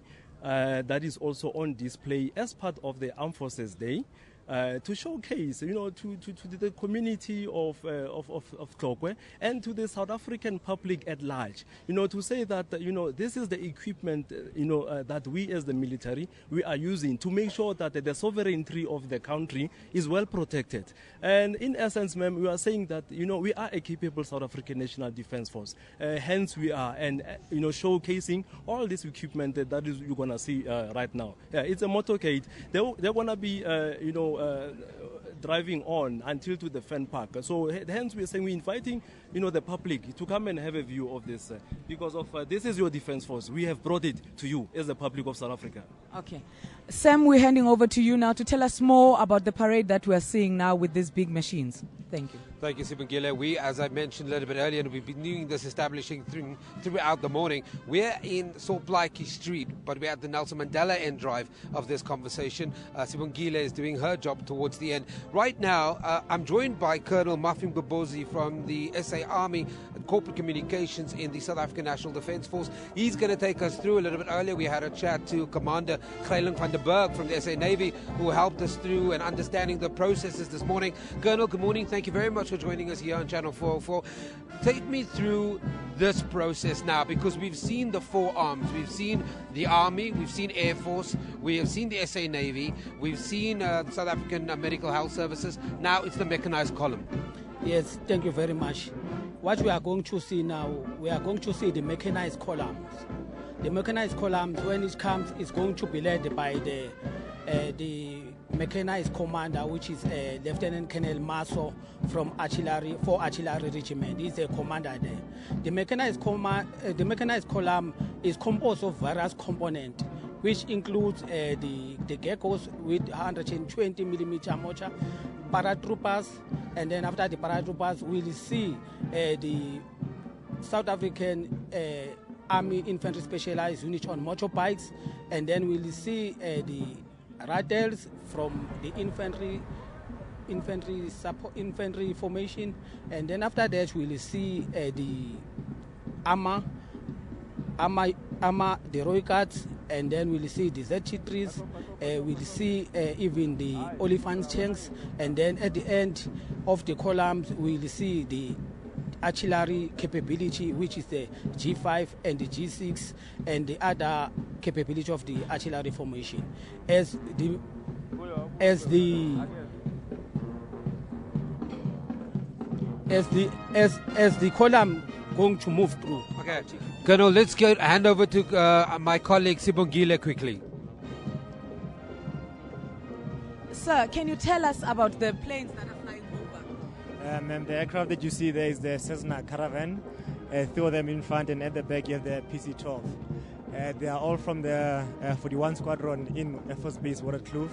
that is also on display as part of the Armed Forces Day. To showcase, to the community of Tlokwe and to the South African public at large, to say that, this is the equipment, that we as the military, we are using to make sure that the sovereignty of the country is well protected. And in essence, ma'am, we are saying that, we are a capable South African National Defence Force. Hence we are, and, showcasing all this equipment that is you're going to see right now. It's a motorcade. They're going to be, driving on until to the fan park. So hence we're saying we're inviting, the public to come and have a view of this because of this is your defense force. We have brought it to you as the public of South Africa. Okay. Sam, we're handing over to you now to tell us more about the parade that we're seeing now with these big machines. Thank you. Thank you, Sibongile. We, as I mentioned a little bit earlier, we've been doing this establishing throughout the morning. We're in Solplaatjie Street, but we're at the Nelson Mandela end drive of this conversation. Sibongile is doing her job towards the end. Right now, I'm joined by Colonel Mafim Gobozi from the SA Army Corporate Communications in the South African National Defence Force. He's going to take us through a little bit earlier. We had a chat to Commander Kreiling van der Berg from the SA Navy, who helped us through and understanding the processes this morning. Colonel, good morning. Thank you very much for joining us here on Channel 404. Take me through this process now, because we've seen the four arms. We've seen the Army, we've seen Air Force, we have seen the SA Navy, we've seen South African Medical Health Services. Now it's the mechanized column. Yes, thank you very much. What we are going to see now, we are going to see the mechanized columns. The mechanized columns, when it comes, is going to be led by the mechanized commander, which is Lieutenant Colonel Maso from Artillery Regiment. He's the commander there. The mechanized column is composed of various components, which includes the geckos with 120 millimeter mortar, paratroopers, and then after the paratroopers, we'll see the South African Army Infantry Specialized Unit on motorbikes, and then we'll see the rattles from the infantry formation, and then after that we'll see the armor, the roycats, and then we'll see the ZT3s, we'll see even the Oliphant tanks, and then at the end of the columns we'll see the artillery capability, which is the G5 and the G6 and the other capability of the artillery formation. As the column going to move through. Okay, Colonel, let's hand over to my colleague Sibongile quickly. Sir, can you tell us about the planes that are flying over? The aircraft that you see there is the Cessna Caravan. Three of them in front, and at the back you have the PC-12. They are all from the 41 Squadron in Air Force Base Waterkloof,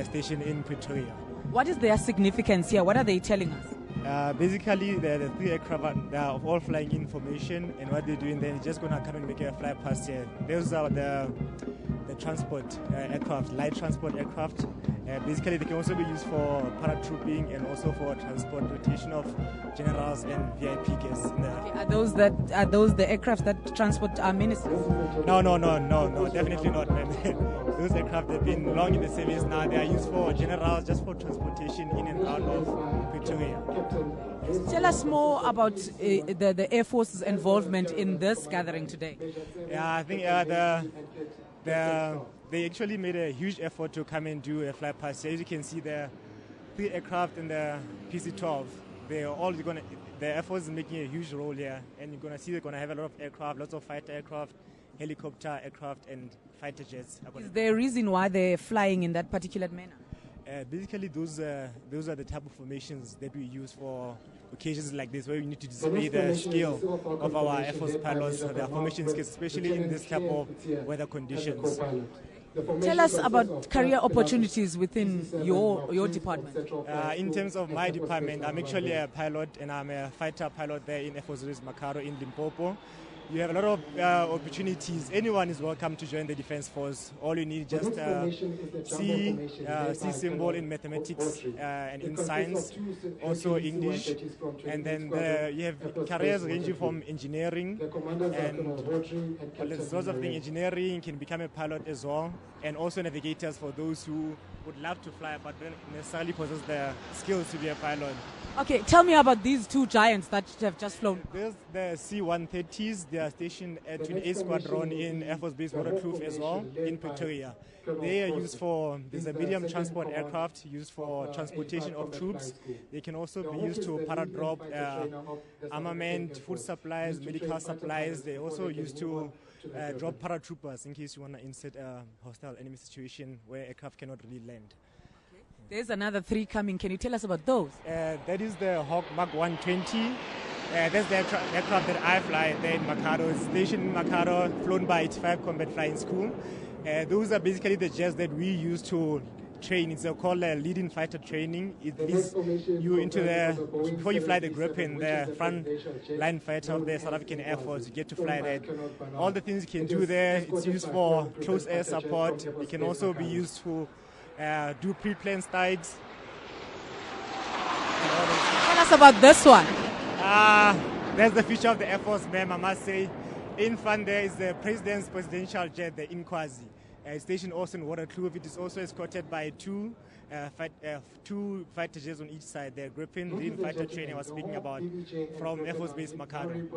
stationed in Pretoria. What is their significance here? What are they telling us? Basically, the three aircraft, they are all flying in formation, and what they're doing then is just going to come and make a fly past here. Those are the transport aircraft, light transport aircraft. Basically, they can also be used for paratrooping and also for transportation of generals and VIP guests. Are those the aircraft that transport our ministers? No, definitely not. Those aircraft have been long in the service now. They are used for generals, just for transportation in and out of Pretoria. Tell us more about the Air Force's involvement in this gathering today. Yeah, I think they actually made a huge effort to come and do a fly past. As you can see, the three aircraft and the PC-12, they're all the Air Force is making a huge role here, and you're going to see they're going to have a lot of aircraft, lots of fighter aircraft, helicopter aircraft, and fighter jets. Is there a reason why they're flying in that particular manner? Basically, those are the type of formations that we use for occasions like this, where we need to display the skill of our Air Force pilots, their formation skills, especially in this type of weather conditions. Tell us about career opportunities within your department. In terms of my department, I'm actually a pilot, and I'm a fighter pilot there in Air Force Base Makaro in Limpopo. You have a lot of opportunities. Anyone is welcome to join the Defense Force. All you need is just C symbol in mathematics and in science, also English. And then you have careers ranging from engineering and lots of things. Engineering, can become a pilot as well, and also navigators for those who would love to fly but don't necessarily possess the skills to be a pilot. Okay, tell me about these two giants that have just flown. There's the C-130s. They are stationed at 28 Squadron in Air Force Base Waterkloof as well, in Pretoria. They are used for, there's a medium transport aircraft used for transportation of troops. They can also be used to paradrop armament, food supplies, medical supplies. They're also used to drop paratroopers in case you want to insert a hostile enemy situation where aircraft cannot really land. There's another 3 coming. Can you tell us about those? That is the Hawk Mark 120. That's the aircraft that I fly there in Makaro. It's stationed in Makaro, flown by 85 Combat Flying School. Those are basically the jets that we use to train. It's called leading fighter training. It leads you into before you fly the Gripen, the front line fighter of the South African Air Force, you get to fly that. All the things you can do there, it's used for close air support. It can also be used to do pre-planned slides. Tell us about this one. That's the future of the Air Force, ma'am, I must say. In front there is the President's presidential jet, the Inkwazi. Stationed also in Waterkloof. It is also escorted by two fighter jets on each side. The Gripen leading fighter training I was speaking about from Air Force Base Makaro.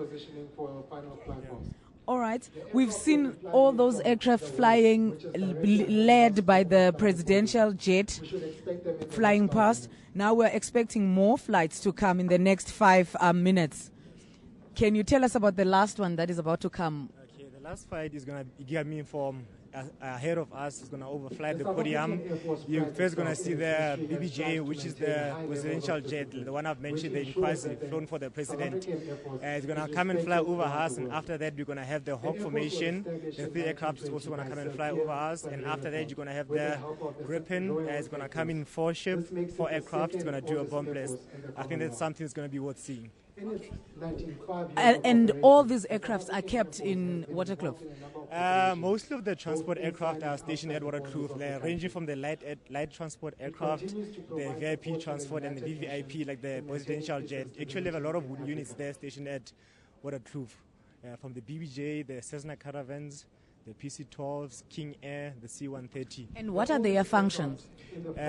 All right. We've seen all those aircraft flying, led by the presidential jet flying past. Now we're expecting more flights to come in the next 5 minutes. Can you tell us about the last one that is about to come? Okay, the last flight is going to get me from ahead of us. Is going to overfly the podium. You're first going to see the BBJ, which is the presidential jet, the one I've mentioned, the Inkwazi, flown for the president. It's going to come and fly over us, and after that we're going to have the Hawk formation. The 3 aircraft is also going to come and fly over us, and after that you're going to have the Gripen. It's going to come in 4 ships, 4 aircraft. It's going to do a bomb blast. I think that's something that's going to be worth seeing. And all these aircrafts are kept in Waterkloof? Most of the transport aircraft are stationed at Waterkloof. They're ranging from the light transport aircraft, the VIP transport, and the VVIP, like the presidential jet. Actually, have a lot of units there stationed at Waterkloof. From the BBJ, the Cessna Caravans, the PC-12s, King Air, the C-130. And what are their functions?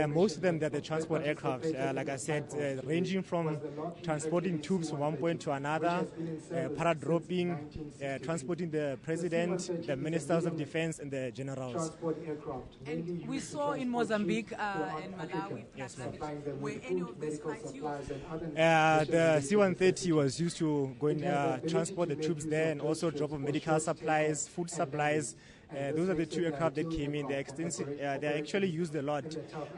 Most of them, they're the transport aircraft. Like I said, ranging from transporting troops from one point to another, para-dropping, transporting the president, the ministers of defense, and the generals. And we saw in Mozambique and Malawi, were any of these flights used? The C-130 was used to go and transport the troops there, and also drop of medical supplies, food supplies. Those are the 2 aircraft that came in. They're extensive. They're actually used a lot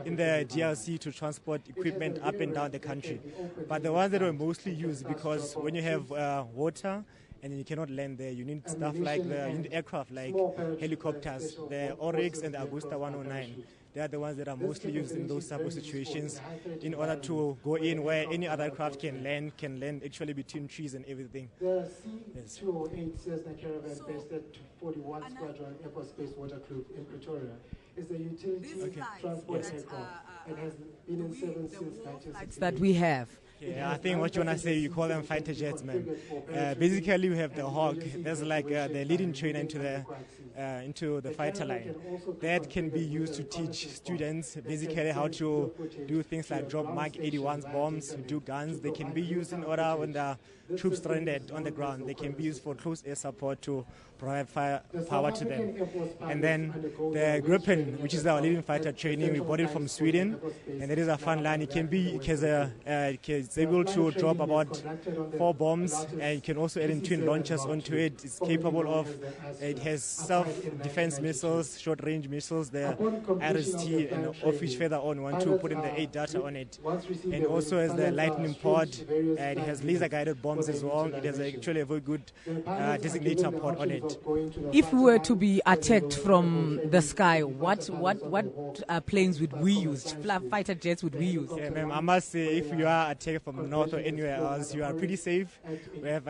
in the DRC to transport equipment up and down the country. But the ones that were mostly used, because when you have water and you cannot land there, you need stuff like you need aircraft like helicopters, the Oryx and the Augusta 109. They are the ones that are mostly used in those type of situations in order to go in where any other aircraft can land actually between trees and everything. The C-208 Cessna Caravan based at 41 Squadron Air Force Base Waterkloof in Pretoria is a utility transport aircraft and has been in service since 1960. That we have. Yeah, I think what you want to say, you call them fighter jets, man. Basically, we have the Hawk. That's like the leading trainer into the fighter line. That can be used to teach students basically how to do things like drop Mark 81 bombs, do guns. They can be used in order when the troops stranded on the ground. They can be used for close air support to provide power to them. And then the Gripen, which is our leading fighter training, we bought it from Sweden, and it is a fun line. It's able to drop about 4 bombs, and you can also add in twin launchers onto it. It's capable of, it has self-defense missiles, short-range missiles, the RST, and of which further on want to put in the 8 data on it. And also has the lightning pod, and it has laser-guided bombs as well. It has actually a very good designator pod on it. If we were to be attacked from the sky, what planes would we use? Fighter jets would we use? Yeah, ma'am, I must say, if you are attacked from the north or anywhere else, you are pretty safe. We have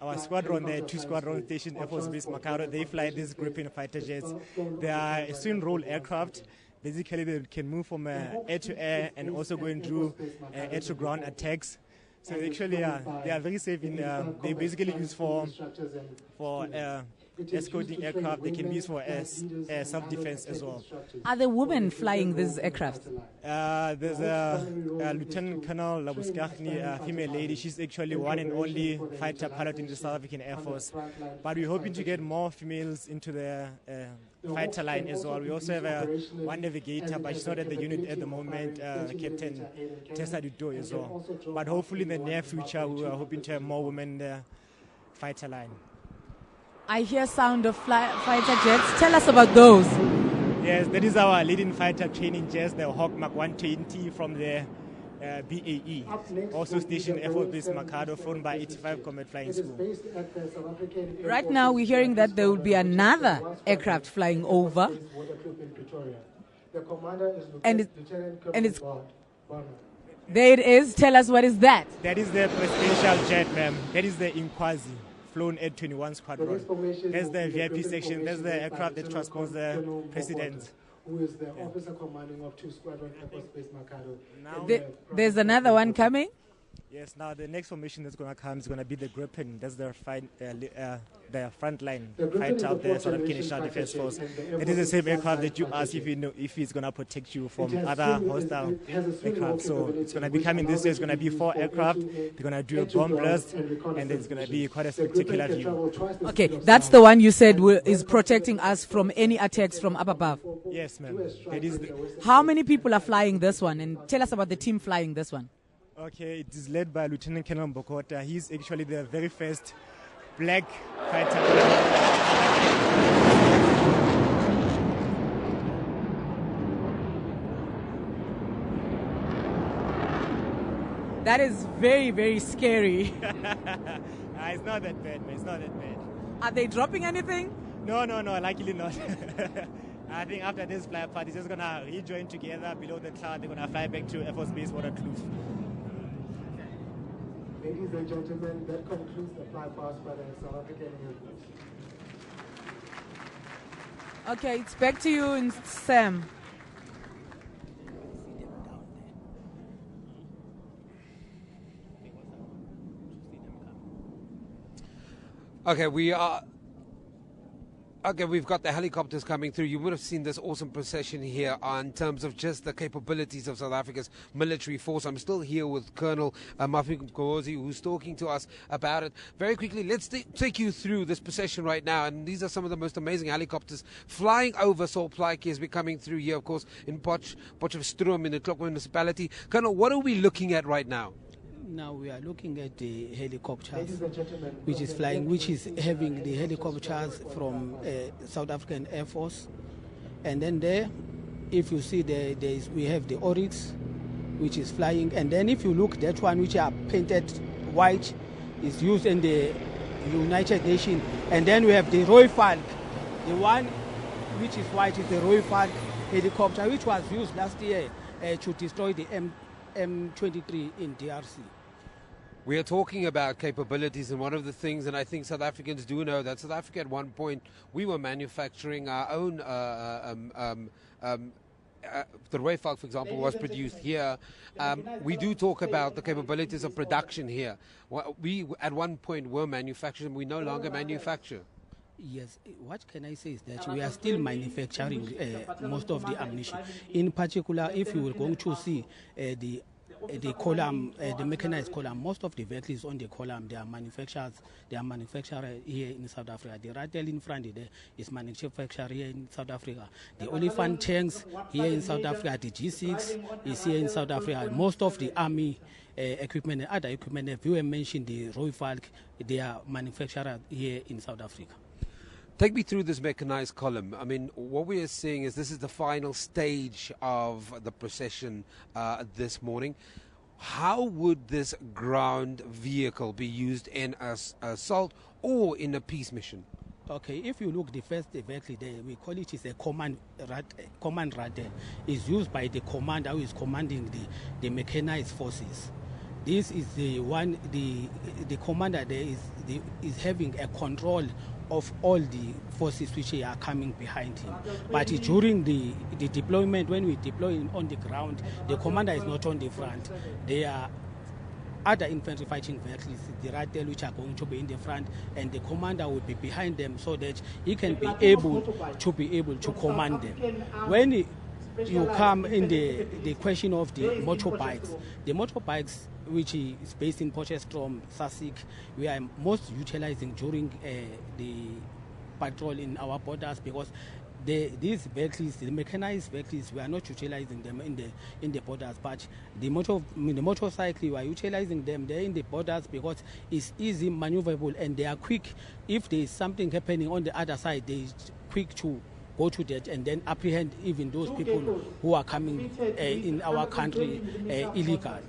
our squadron there, 2 squadrons stationed Air Force Base Makaro. They fly these Gripen fighter jets. They are swing roll aircraft. Basically, they can move from air to air and also going through air to ground attacks. So actually, they are very safe. They basically use for escorting aircraft. They can be used for self-defense as well. Are there women flying these aircraft? There's a Lieutenant Colonel Labuskachni, a female lady. She's actually one and only fighter pilot in the South African Air Force. But we're hoping to get more females into the fighter line as well. We also have one navigator, but she's not at the unit at the moment, Captain Tessa Duto as well. But hopefully in the near future, we are hoping to have more women in the fighter line. I hear sound of fighter jets. Tell us about those. Yes, that is our leading fighter training jet, the Hawk Mark 120 from the BAE, also stationed Air Force Base Makado, flown by 85 Combat Flying School. Right now, we're hearing that there will be another aircraft flying over. And it's there it is. Tell us, what is that? That is the presidential jet, ma'am. That is the Inkwazi, flown at 21 Squadron. That's the VIP section. That's the aircraft that transports the president. Who is the officer commanding of 2 Squadron Air Force Base Makado. There's another one coming? Yes, now the next formation that's going to come is going to be the Gripen. That's the frontline fight out there, South African National Defence Force. It is the same aircraft that you ask if it's going to protect you from other hostile aircraft. So it's going to be coming this year. It's going to be 4 aircraft. They're going to do a bomb blast, and it's going to be quite a spectacular view. Okay, that's the one you said is protecting us from any attacks from up above. Yes, ma'am. How many people are flying this one? And tell us about the team flying this one. Okay, it is led by Lieutenant Colonel Mbokota. He's actually the very first black fighter. That is very, very scary. It's not that bad, man. It's not that bad. Are they dropping anything? No, likely not. I think after this fly part, it's just going to rejoin together below the cloud. They're going to fly back to Air Force Base Waterkloof. Ladies and gentlemen, that concludes the flypast by the South African Air Force. Okay, it's back to you and Sam. Okay, we've got the helicopters coming through. You would have seen this awesome procession here in terms of just the capabilities of South Africa's military force. I'm still here with Colonel Mafik Mgozi, who's talking to us about it. Very quickly, let's take you through this procession right now. And these are some of the most amazing helicopters flying over Salt Lake as we're coming through here, of course, in Potchefstroom in the Klok municipality. Colonel, what are we looking at right now? Now we are looking at the helicopters, which is flying, which is having the helicopters from South African Air Force, and then there, if you see we have the Oryx, which is flying, and then if you look, that one which are painted white is used in the United Nations, and then we have the Roy Falk, the one which is white is the Roy Falk helicopter, which was used last year to destroy the M23 in DRC. We are talking about capabilities, and one of the things, and I think South Africans do know, that South Africa at one point, we were manufacturing our own, the Roy Falk, for example, was produced here. We do talk about the capabilities of production here. We at one point were manufacturing, we no longer manufacture. Yes, what can I say is that we are still manufacturing most of the ammunition. In particular, if you were going to see the column, the mechanized column, most of the vehicles on the column, they are manufactured here in South Africa. The Rattle in front there is manufactured here in South Africa. The Oliphant tanks here in South Africa, the G6 is here in South Africa. Most of the army equipment and other equipment, if you mentioned the Roy Falk, they are manufactured here in South Africa. Take me through this mechanized column. I mean, what we are seeing is this is the final stage of the procession this morning. How would this ground vehicle be used in assault or in a peace mission? Okay, if you look, the first vehicle there, we call it is a command radar. It's used by the commander who is commanding the mechanized forces. This is the one, the commander there is having a control of all the forces which are coming behind him. But during the deployment, when we deploy him on the ground, the commander is not on the front. There are other infantry fighting vehicles, the Rattle, which are going to be in the front, and the commander will be behind them so that he can be able to command them. When you come in the question of the motorbikes, which is based in Potchefstroom, Sussex, we are most utilizing during the patrol in our borders, because these vehicles, the mechanized vehicles, we are not utilizing them in the borders, but the motorcycle, we are utilizing them there in the borders because it's easy maneuverable and they are quick. If there is something happening on the other side, they are quick to go to that and then apprehend even those people who are coming in our country illegal.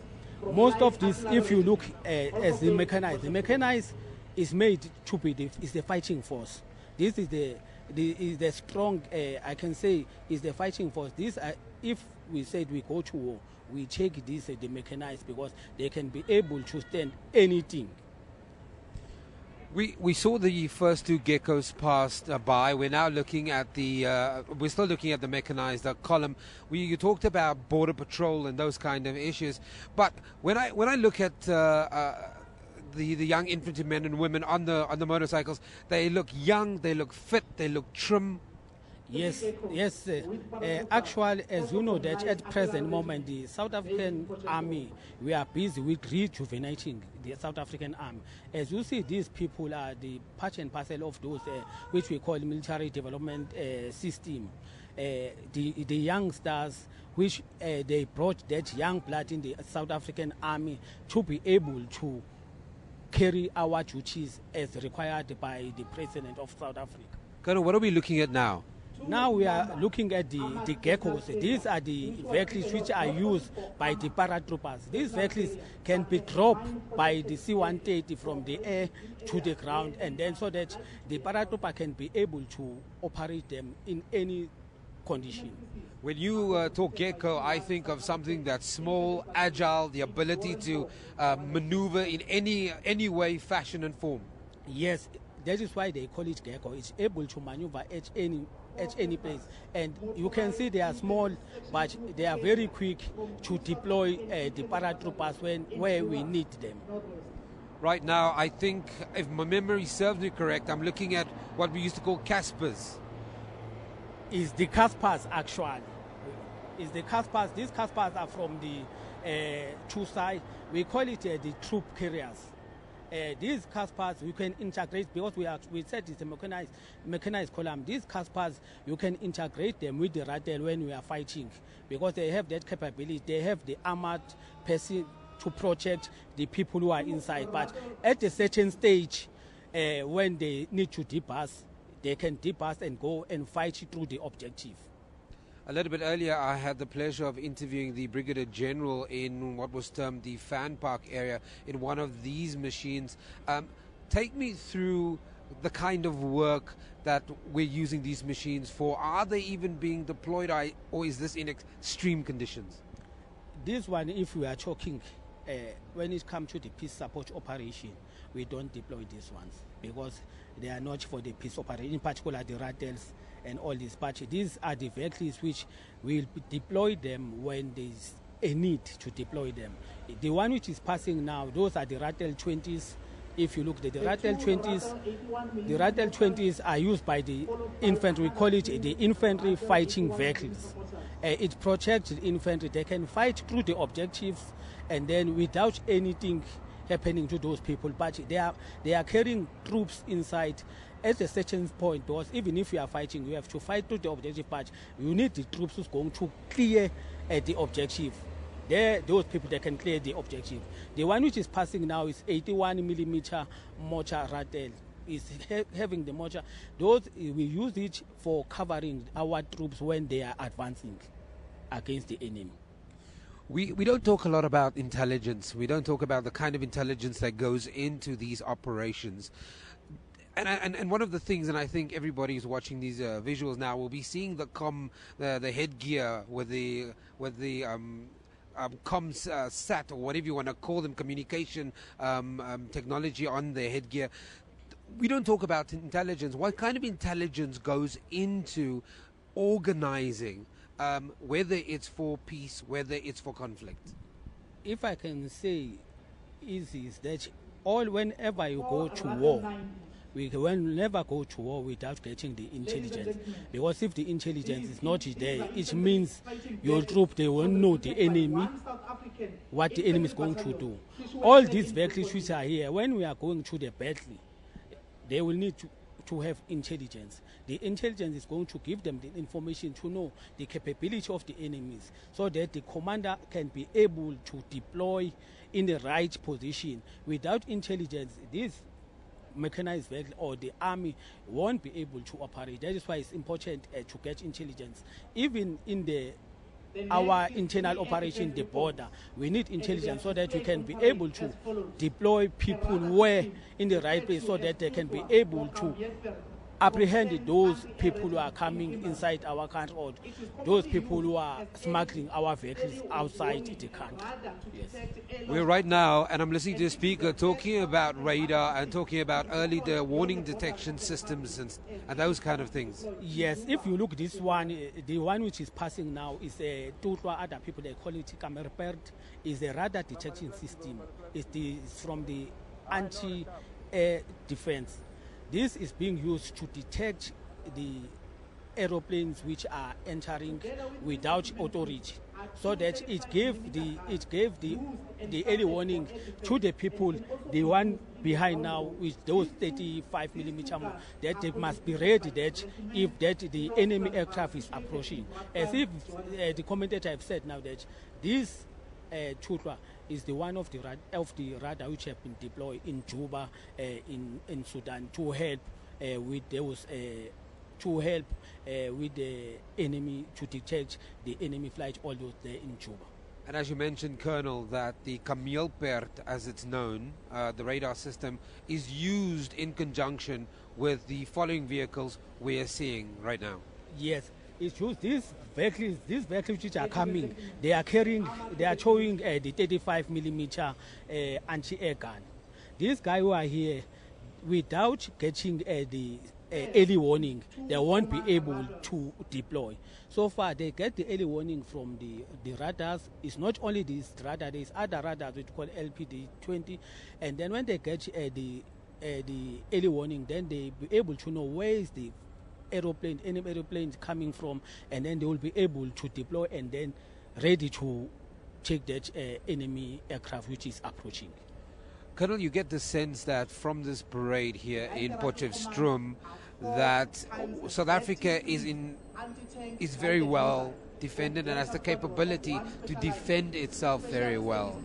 Most of this, if you look as the mechanized is made to be is the fighting force. This is the strong, I can say, is the fighting force. This, if we said we go to war, we take this the mechanized because they can be able to stand anything. We saw the first two geckos passed by. We're now looking at we're still looking at the mechanized column. You talked about border patrol and those kind of issues, but when I look at the young infantrymen and women on the motorcycles, they look young, they look fit, they look trim. Yes. Actually, as you know, that at present moment, the South African Army, we are busy with rejuvenating the South African Army. As you see, these people are the part and parcel of those which we call military development system. The youngsters, which they brought that young blood in the South African Army to be able to carry our duties as required by the President of South Africa. Colonel, what are we looking at now? Now we are looking at the geckos. These are the vehicles which are used by the paratroopers. These vehicles can be dropped by the C-130 from the air to the ground, and then so that the paratrooper can be able to operate them in any condition. When you talk gecko, I think of something that's small, agile, the ability to maneuver in any way, fashion and form. Yes, that is why they call it gecko. It's able to maneuver at any place, and you can see they are small, but they are very quick to deploy the paratroopers where we need them. Right now, I think, if my memory serves me correct, I'm looking at what we used to call Caspers. Is the Caspers actually? Is the Caspers? These Caspers are from the two sides. We call it the troop carriers. These Caspers we can integrate because we said it's a mechanized column. These Caspers you can integrate them with the rattle when we are fighting because they have that capability. They have the armored person to protect the people who are inside. But at a certain stage, when they need to debus, they can debus and go and fight through the objective. A little bit earlier, I had the pleasure of interviewing the Brigadier General in what was termed the fan park area in one of these machines. Take me through the kind of work that we're using these machines for. Are they even being deployed, or is this in extreme conditions? This one, if we are talking, when it comes to the peace support operation, we don't deploy these ones because they are not for the peace operation, in particular the rattles and all these. But these are the vehicles which will deploy them when there is a need to deploy them. The one which is passing now, those are the rattle 20s. If you look at the rattle 20s are used by the infantry. We call it the infantry fighting vehicles. It protects the infantry. They can fight through the objectives and then without anything happening to those people. But they are carrying troops inside at a certain point, because even if you are fighting, you have to fight through the objective, but you need the troops who's going to clear the objective. Those people, they can clear the objective. The one which is passing now is 81mm mortar rattle. Is having the mortar. Those, we use it for covering our troops when they are advancing against the enemy. We don't talk a lot about intelligence. We don't talk about the kind of intelligence that goes into these operations. And one of the things, and I think everybody who's watching these visuals now will be seeing the headgear with the comms sat, or whatever you want to call them, communication technology on the headgear. We don't talk about intelligence. What kind of intelligence goes into organizing, whether it's for peace, whether it's for conflict? If I can say easy, is that whenever you go to war, we will never go to war without getting the intelligence. Because if the intelligence is not there, it means your troop, they won't know the enemy, what the enemy is going to do. All these vehicles which are here, when we are going to the battle, they will need to have intelligence. The intelligence is going to give them the information to know the capability of the enemies, so that the commander can be able to deploy in the right position. Without intelligence, these mechanized vehicle or the army won't be able to operate. That is why it's important to get intelligence. Even in our internal operation, the border, we need intelligence so that we can be able to deploy people where in the right place so that they can be able to apprehend those people who are coming inside our country or those people who are smuggling our vehicles outside the country. Yes. We're right now, and I'm listening to the speaker talking about radar and talking about early warning detection systems and those kind of things. Yes, if you look this one, the one which is passing now is a other people they call it Camerpert, is a radar detection system. It's from the anti-air defense. This is being used to detect the aeroplanes which are entering without authority, so that it gave the early warning to the people, the one behind now with those 35 millimeter more, that they must be ready that if the enemy aircraft is approaching. As if the commentator have said now that this Tutwa is the one of the radar which have been deployed in Juba, in Sudan, to help with those with the enemy, to detect the enemy flight all those there in Juba. And as you mentioned, Colonel, that the Camelpert, as it's known, the radar system, is used in conjunction with the following vehicles we are seeing right now. Yes. It's used these vehicles which are coming, they are showing the 35 millimeter anti-air gun. These guys who are here, without getting the early warning, they won't be able to deploy. So far, they get the early warning from the radars. It's not only this radar, there's other radars which call LPD-20, and then when they get the early warning, then they be able to know where is the enemy aeroplane coming from, and then they will be able to deploy and then ready to take that enemy aircraft which is approaching. Colonel, you get the sense that from this parade here in Potchefstroom that South Africa is very well defended and has the capability to defend itself very well.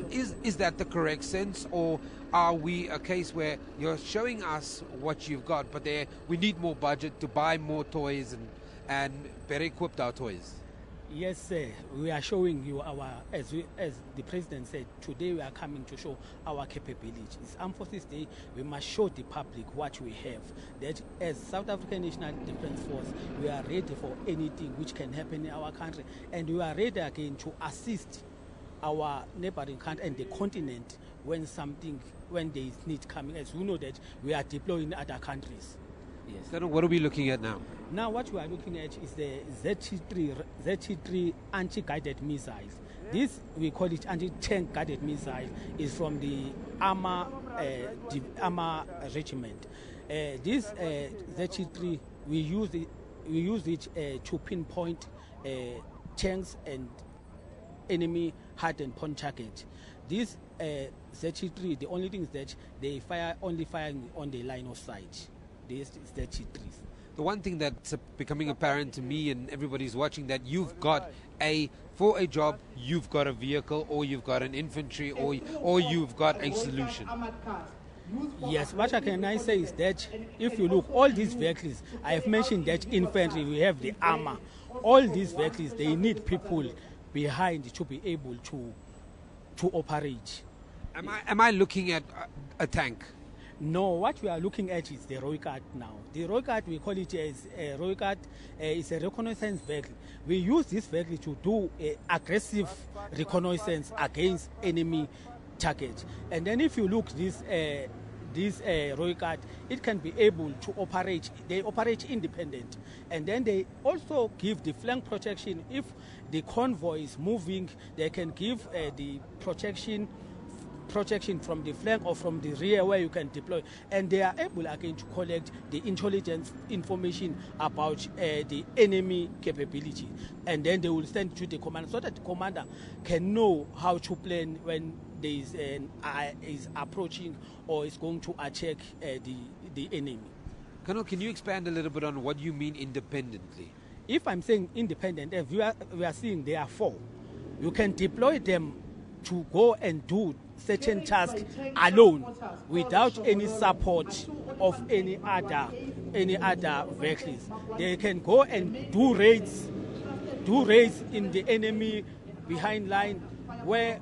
Is that the correct sense, or are we a case where you're showing us what you've got, but we need more budget to buy more toys and better equip our toys? Yes, sir. We are showing you as the President said, today we are coming to show our capabilities. Armed Forces Day, we must show the public what we have. That as South African National Defence Force, we are ready for anything which can happen in our country, and we are ready again to assist our neighboring country and the continent when there is need coming. As we know that we are deploying in other countries. Yes. So what are we looking at now? Now what we are looking at is the ZT3 anti-guided missiles. This, we call it anti-tank guided missile, is from the armor regiment. This ZT3, we use it to pinpoint tanks and enemy hard and point target. This ZT3, the only thing is that they only firing on the line of sight. This is ZT3s. The one thing that's becoming apparent to me and everybody's watching, that you've got for a job, you've got a vehicle, or you've got an infantry, or you've got a solution. Yes, what I can say is that if you look, all these vehicles, I have mentioned that infantry, we have the armor. All these vehicles, they need people behind to be able to operate. Am I looking at a tank? No, what we are looking at is the Roycat now. The Roycat, we call it as a Roycat, is a reconnaissance vehicle. We use this vehicle to do aggressive reconnaissance against enemy target. And then if you look this Roycat, it can be able to operate. They operate independent, and then they also give the flank protection. If the convoy is moving, they can give the protection from the flank or from the rear where you can deploy, and they are able again to collect the intelligence information about the enemy capability, and then they will send to the commander so that the commander can know how to plan when there is approaching or is going to attack the enemy. Colonel, can you expand a little bit on what you mean independently? If I'm saying independent, we are seeing there are 4. You can deploy them to go and do certain tasks alone without any support of any other vehicles. They can go and do raids in the enemy behind line where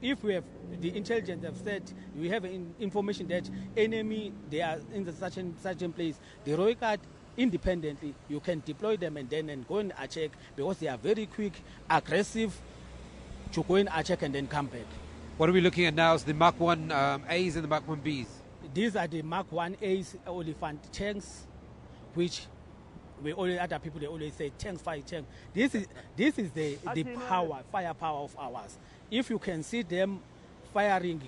if we have the intelligence have said we have information that enemy they are in the certain place. The Royal Guard independently you can deploy them and go and attack because they are very quick, aggressive to go and attack and then come back. What are we looking at now is the Mark 1 A's and the Mark 1 B's. These are the Mark 1 A's Elephant tanks, which other people they always say tanks fight tanks. This is the firepower of ours. If you can see them firing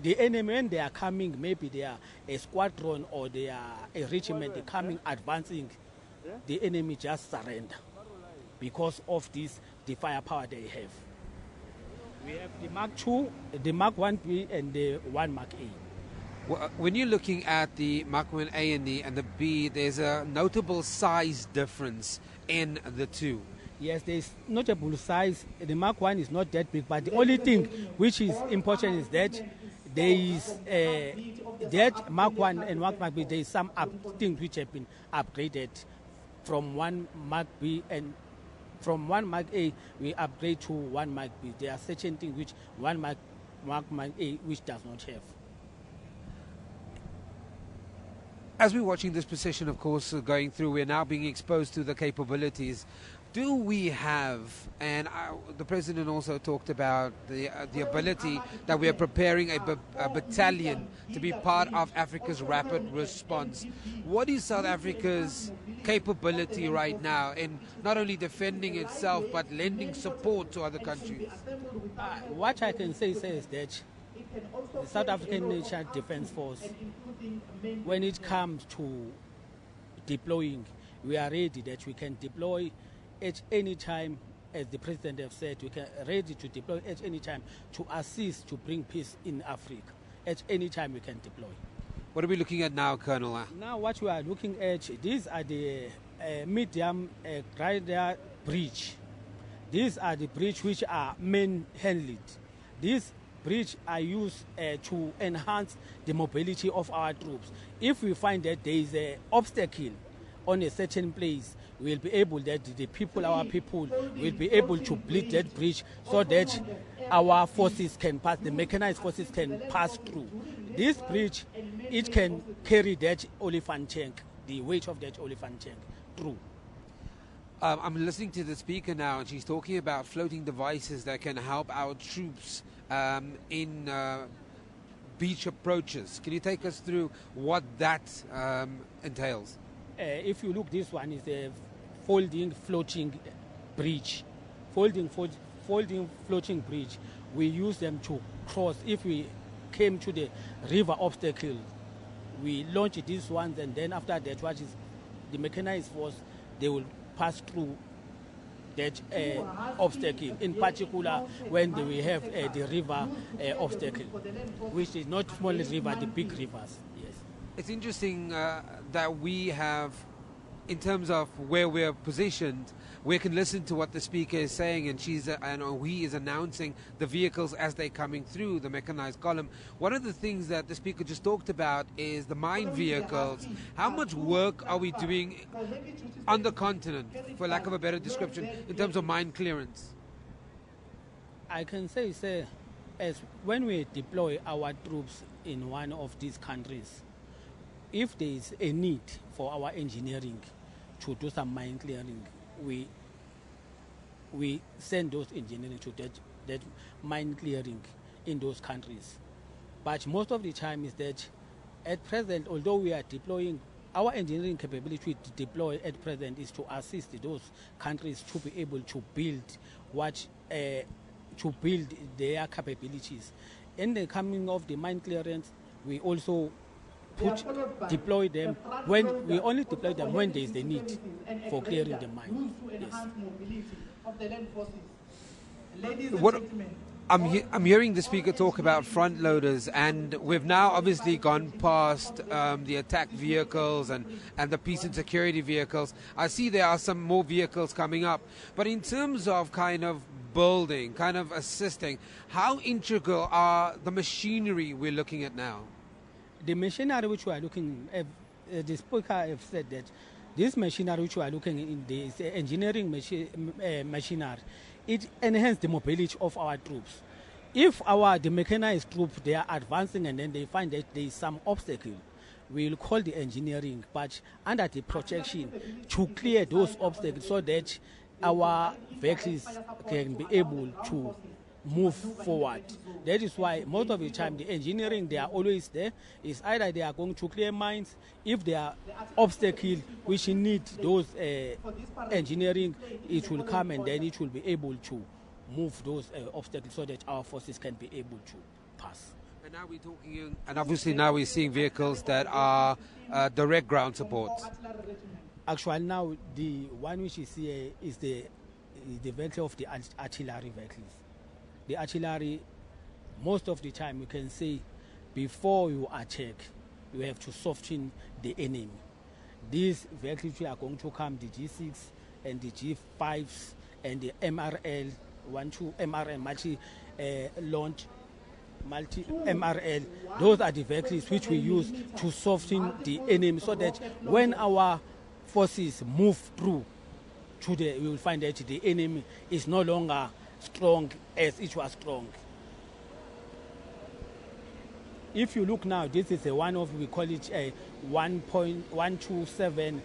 the enemy when they are coming, maybe they are a squadron or they are a regiment, they coming advancing, the enemy just surrender because of the firepower they have. We have the Mark 2, the Mark 1B and the 1 Mark A. Well, when you're looking at the Mark 1A and the B, there's a notable size difference in the two. Yes, there's notable size. The Mark 1 is not that big, but the only thing which is important is that there is that Mark 1 and 1 Mark B, there is some things which have been upgraded from 1 Mark B and from 1 Mark A, we upgrade to 1 Mark B. There are certain things which 1 Mark A which does not have. As we're watching this procession, of course, going through, we're now being exposed to the capabilities. Do we have, and the President also talked about the ability that we are preparing a battalion to be part of Africa's rapid response. What is South Africa's capability right now in not only defending itself but lending support to other countries? What I can say is that the South African National Defence Force, when it comes to deploying, we are ready that we can deploy at any time, as the President has said, we can ready to deploy at any time to assist to bring peace in Africa. At any time we can deploy. What are we looking at now, Colonel? Now what we are looking at, these are the medium grider bridge. These are the bridge which are man-handled. These bridge are used to enhance the mobility of our troops. If we find that there is an obstacle on a certain place, we'll be able that our people will be able to build that bridge so that our forces can pass, the mechanized forces can pass through. This bridge, it can carry that elephant tank, the weight of that elephant tank through. I'm listening to the speaker now, and she's talking about floating devices that can help our troops in beach approaches. Can you take us through what that entails? If you look, this one is a folding floating bridge. Folding floating bridge. We use them to cross. If we came to the river obstacle, we launch these ones, and then after that, what is the mechanized force, they will pass through that obstacle. In particular, when we have the river obstacle, which is not small river, the big rivers. Yes. It's interesting that we have, in terms of where we're positioned, we can listen to what the speaker is saying, and he is announcing the vehicles as they're coming through the mechanized column. One of the things that the speaker just talked about is the mine vehicles. How much work are we doing on the continent, for lack of a better description, in terms of mine clearance? I can say, as when we deploy our troops in one of these countries, if there is a need for our engineering to do some mine clearing, we send those engineering to that mine clearing in those countries. But most of the time is that at present, although we are deploying, our engineering capability to deploy at present is to assist those countries to be able to build their capabilities. In the coming of the mine clearance, we also deploy them when we only deploy them when there is the need for clearing the mine. Yes. I'm hearing the speaker talk about front loaders, and we've now obviously gone past the attack vehicles and the peace and security vehicles. I see there are some more vehicles coming up. But in terms of kind of building, kind of assisting, how integral are the machinery we're looking at now? The machinery which we are looking at, the speaker have said that this machinery which we are looking in this engineering machinery, it enhances the mobility of our troops. If the mechanized troops, they are advancing and then they find that there is some obstacle, we will call the engineering, but under the protection to clear those obstacles so that our vehicles can be able to move forward. That is why most of the time the engineering, they are always there. It's either they are going to clear mines, if there are obstacles which need those engineering, it will come and then it will be able to move those obstacles so that our forces can be able to pass. And now we're talking, and obviously now we're seeing vehicles that are direct ground support. Actually now the one which is here is the vehicle of the artillery vehicles. The artillery, most of the time you can say, before you attack, you have to soften the enemy. These vehicles are going to come, the G6 and the G5s and the MRL, 1-2 MRL, multi-launch, multi-MRL. Those are the vehicles which we use to soften the enemy so that when our forces move through, we will find that the enemy is no longer strong as it was strong. If you look now, this is we call it a 1.127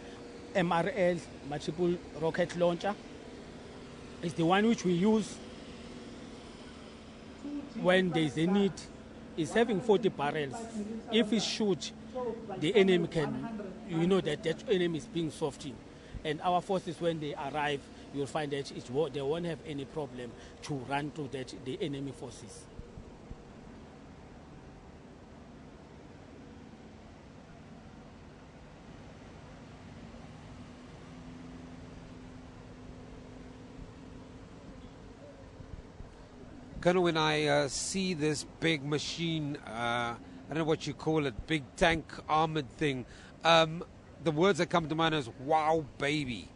MRL multiple rocket launcher. It's the one which we use when there is a need. It's having 40 barrels. If it shoots, the enemy you know that enemy is being softened. And our forces, when they arrive, you'll find that they won't have any problem to run through the enemy forces. Colonel, when I see this big machine, I don't know what you call it, big tank armored thing, the words that come to mind is, wow, baby.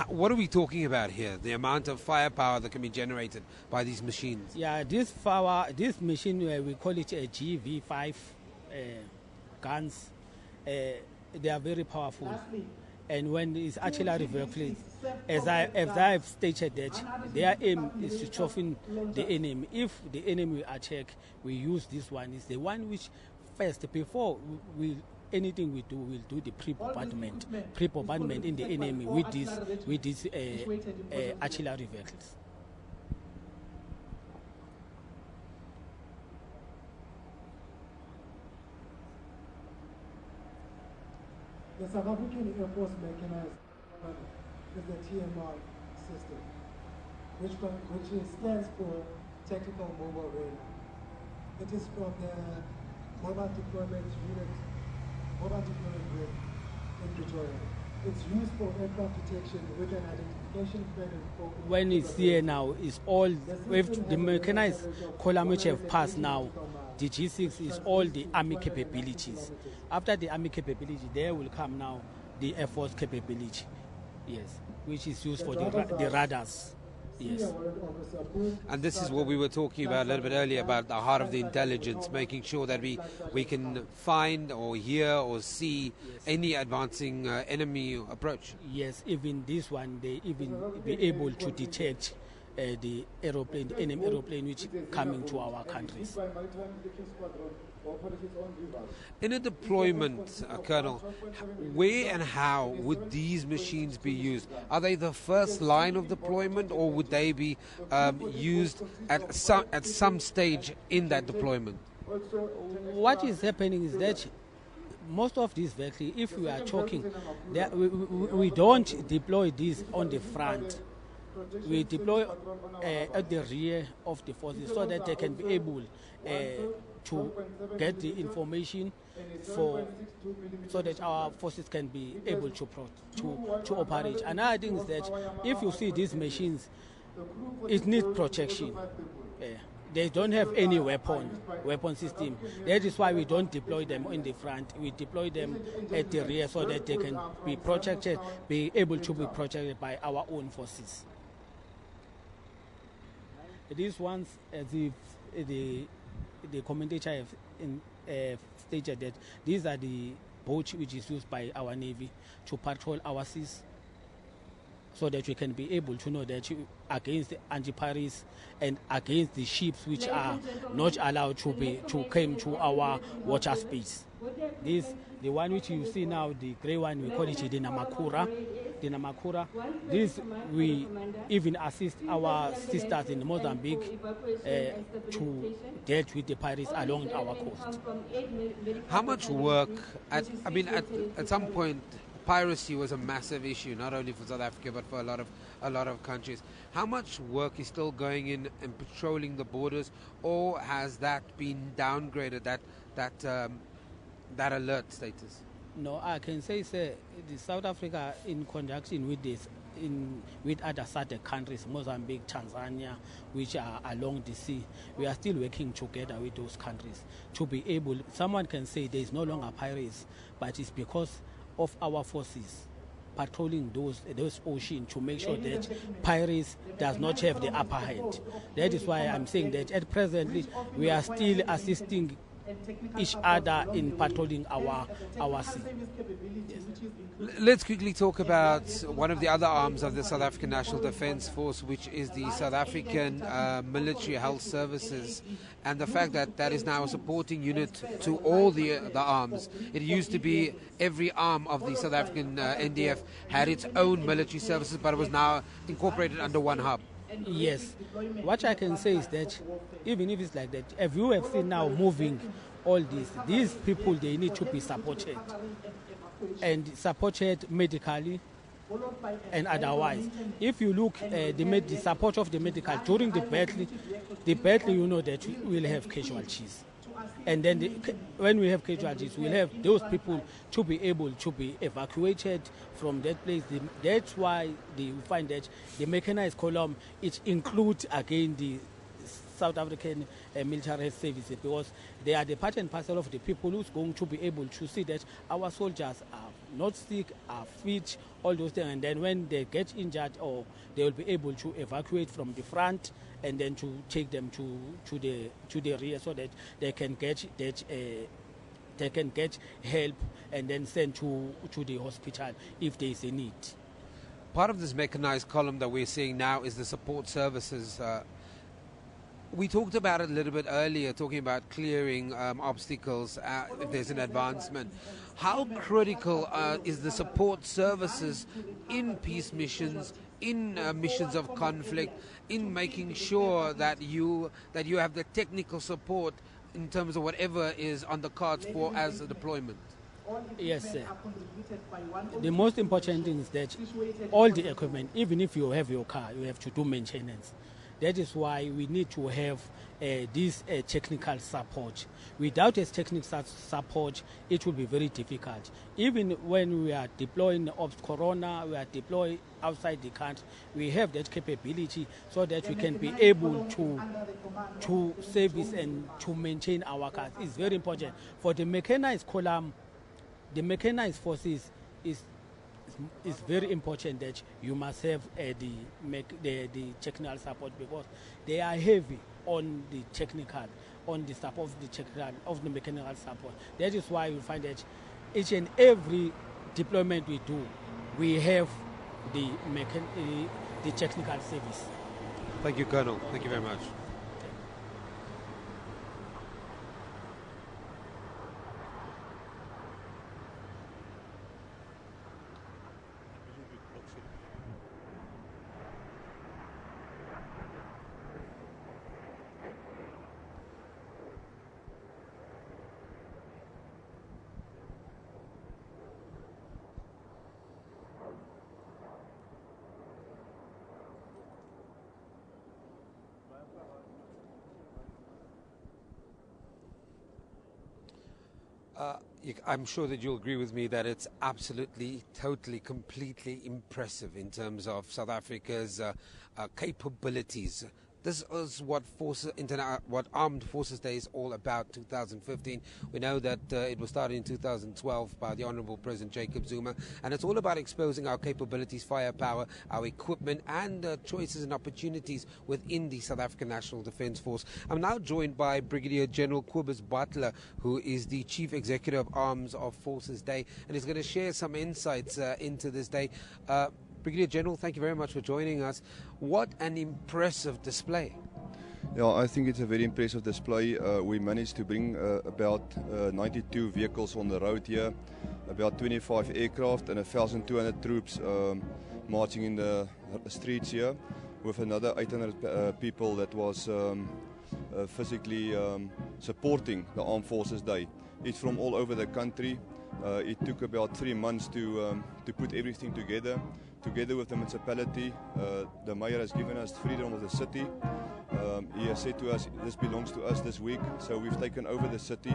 What are we talking about here? The amount of firepower that can be generated by these machines? Yeah, this machine, we call it a GV5 guns. They are very powerful. And when it's artillery vehicles, as I've stated that their aim is to soften the enemy. If the enemy attack, we use this one. It's the one which first, before anything we do, we'll do the pre-bombardment in the enemy with these artillery vehicles. The South African Air Force Mechanized is the TMR system, which stands for Tactical Mobile Radar. It is from the Mobile Deployment Unit in Pretoria. It's used for aircraft detection with an identification credit for... When it's here now, it's all, with the mechanized column which have passed now, the G6 is all the Army capabilities. After the Army capability, there will come now the Air Force capability, yes, which is used for the radars. Yes. And this is what we were talking about a little bit earlier, about the heart of the intelligence, making sure that we can find or hear or see any advancing enemy approach. Yes, even this one, they even be able to detect the aeroplane, the enemy aeroplane which is coming to our countries. In a deployment, Colonel, where and how would these machines be used? Are they the first line of deployment, or would they be used at some stage in that deployment? What is happening is that most of these vehicles, if we are talking, we don't deploy these on the front. We deploy at the rear of the forces so that they can be able to get the information so that our forces can be able to operate. Another thing is that if you see these machines, it needs protection. They don't have any weapon system. That is why we don't deploy them in the front. We deploy them at the rear so that they can be protected, be able to be protected by our own forces. These ones, as the commentator have stated, that these are the boats which is used by our Navy to patrol our seas, so that we can be able to know that against anti-pirates and against the ships which are not allowed to come to our water space. The one which you see now, the grey one, we call it the Namakura. This we even assist our sisters in Mozambique to deal with the pirates along our coast. How much work? At some point, piracy was a massive issue, not only for South Africa but for a lot of countries. How much work is still going in and patrolling the borders, or has that been downgraded? That alert status? No, I can say, sir, the South Africa, in conjunction with this, with other SADC countries, Mozambique, Tanzania, which are along the sea, we are still working together with those countries to be able. Someone can say there is no longer pirates, but it's because of our forces patrolling those oceans to make sure that pirates does not have the upper hand. That is why I'm saying that at presently we are still assisting each other in patrolling our sea. Yes. Let's quickly talk about one of the other arms of the South African National Defence Force, which is the South African Military Health Services, and the fact that that is now a supporting unit to all the arms. It used to be every arm of the South African NDF had its own military services, but it was now incorporated under one hub. Yes. What I can say is that even if it's like that, if you have seen now moving all these people, they need to be supported, and supported medically and otherwise. If you look at the support of the medical during the battle, you know that we will have casualties. And then when we have casualties, we'll have those people to be able to be evacuated from that place. That's why you find that the mechanized column, it includes again the South African military services, because they are the part and parcel of the people who's going to be able to see that our soldiers are not sick, are fit, all those things. And then when they get injured, or they will be able to evacuate from the front and then to take them to the rear, so that they can get help and then sent to the hospital if there is a need. Part of this mechanized column that we're seeing now is the support services. We talked about it a little bit earlier, talking about clearing obstacles if there's an advancement. How critical is the support services in peace missions, in missions of conflict, in making sure that you have the technical support in terms of whatever is on the cards for as a deployment? Yes, sir. The most important thing is that all the equipment, even if you have your car, you have to do maintenance. That is why we need to have this technical support. Without this technical support, it will be very difficult. Even when we are deploying Ops Corona, we are deploying outside the country, we have that capability so that we can be able to service and to maintain our cars. It's very important. For the mechanized column, the mechanized forces it's very important that you must have the technical support, because they are heavy on the technical, on the support of the mechanical support. That is why you find that each and every deployment we do, we have the technical service. Thank you, Colonel. Thank you very much. I'm sure that you'll agree with me that it's absolutely, totally, completely impressive in terms of South Africa's capabilities This is what Armed Forces Day is all about, 2015. We know that it was started in 2012 by the Honourable President Jacob Zuma, and it's all about exposing our capabilities, firepower, our equipment, and choices and opportunities within the South African National Defence Force. I'm now joined by Brigadier General Cobus Butler, who is the Chief Executive of Arms of Forces Day, and he's going to share some insights into this day. Brigadier General, thank you very much for joining us. What an impressive display. Yeah, I think it's a very impressive display. We managed to bring about 92 vehicles on the road here, about 25 aircraft and 1,200 troops marching in the streets here, with another 800 people that was physically supporting the Armed Forces Day. It's from all over the country. It took about 3 months to put everything together with the municipality. The mayor has given us freedom of the city. He has said to us, this belongs to us this week. So we've taken over the city.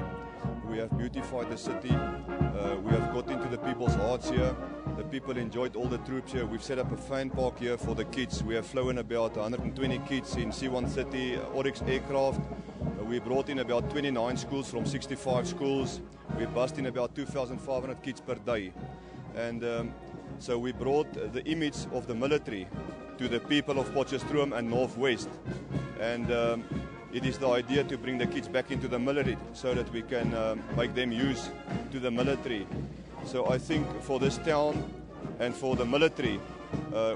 We have beautified the city. We have got into the people's hearts here. The people enjoyed all the troops here. We've set up a fan park here for the kids. We have flown about 120 kids in C-130 Oryx aircraft. We brought in about 29 schools from 65 schools. We bussed in about 2,500 kids per day. And so we brought the image of the military to the people of Potchefstroom and Northwest. And it is the idea to bring the kids back into the military so that we can make them use to the military. So I think for this town and for the military,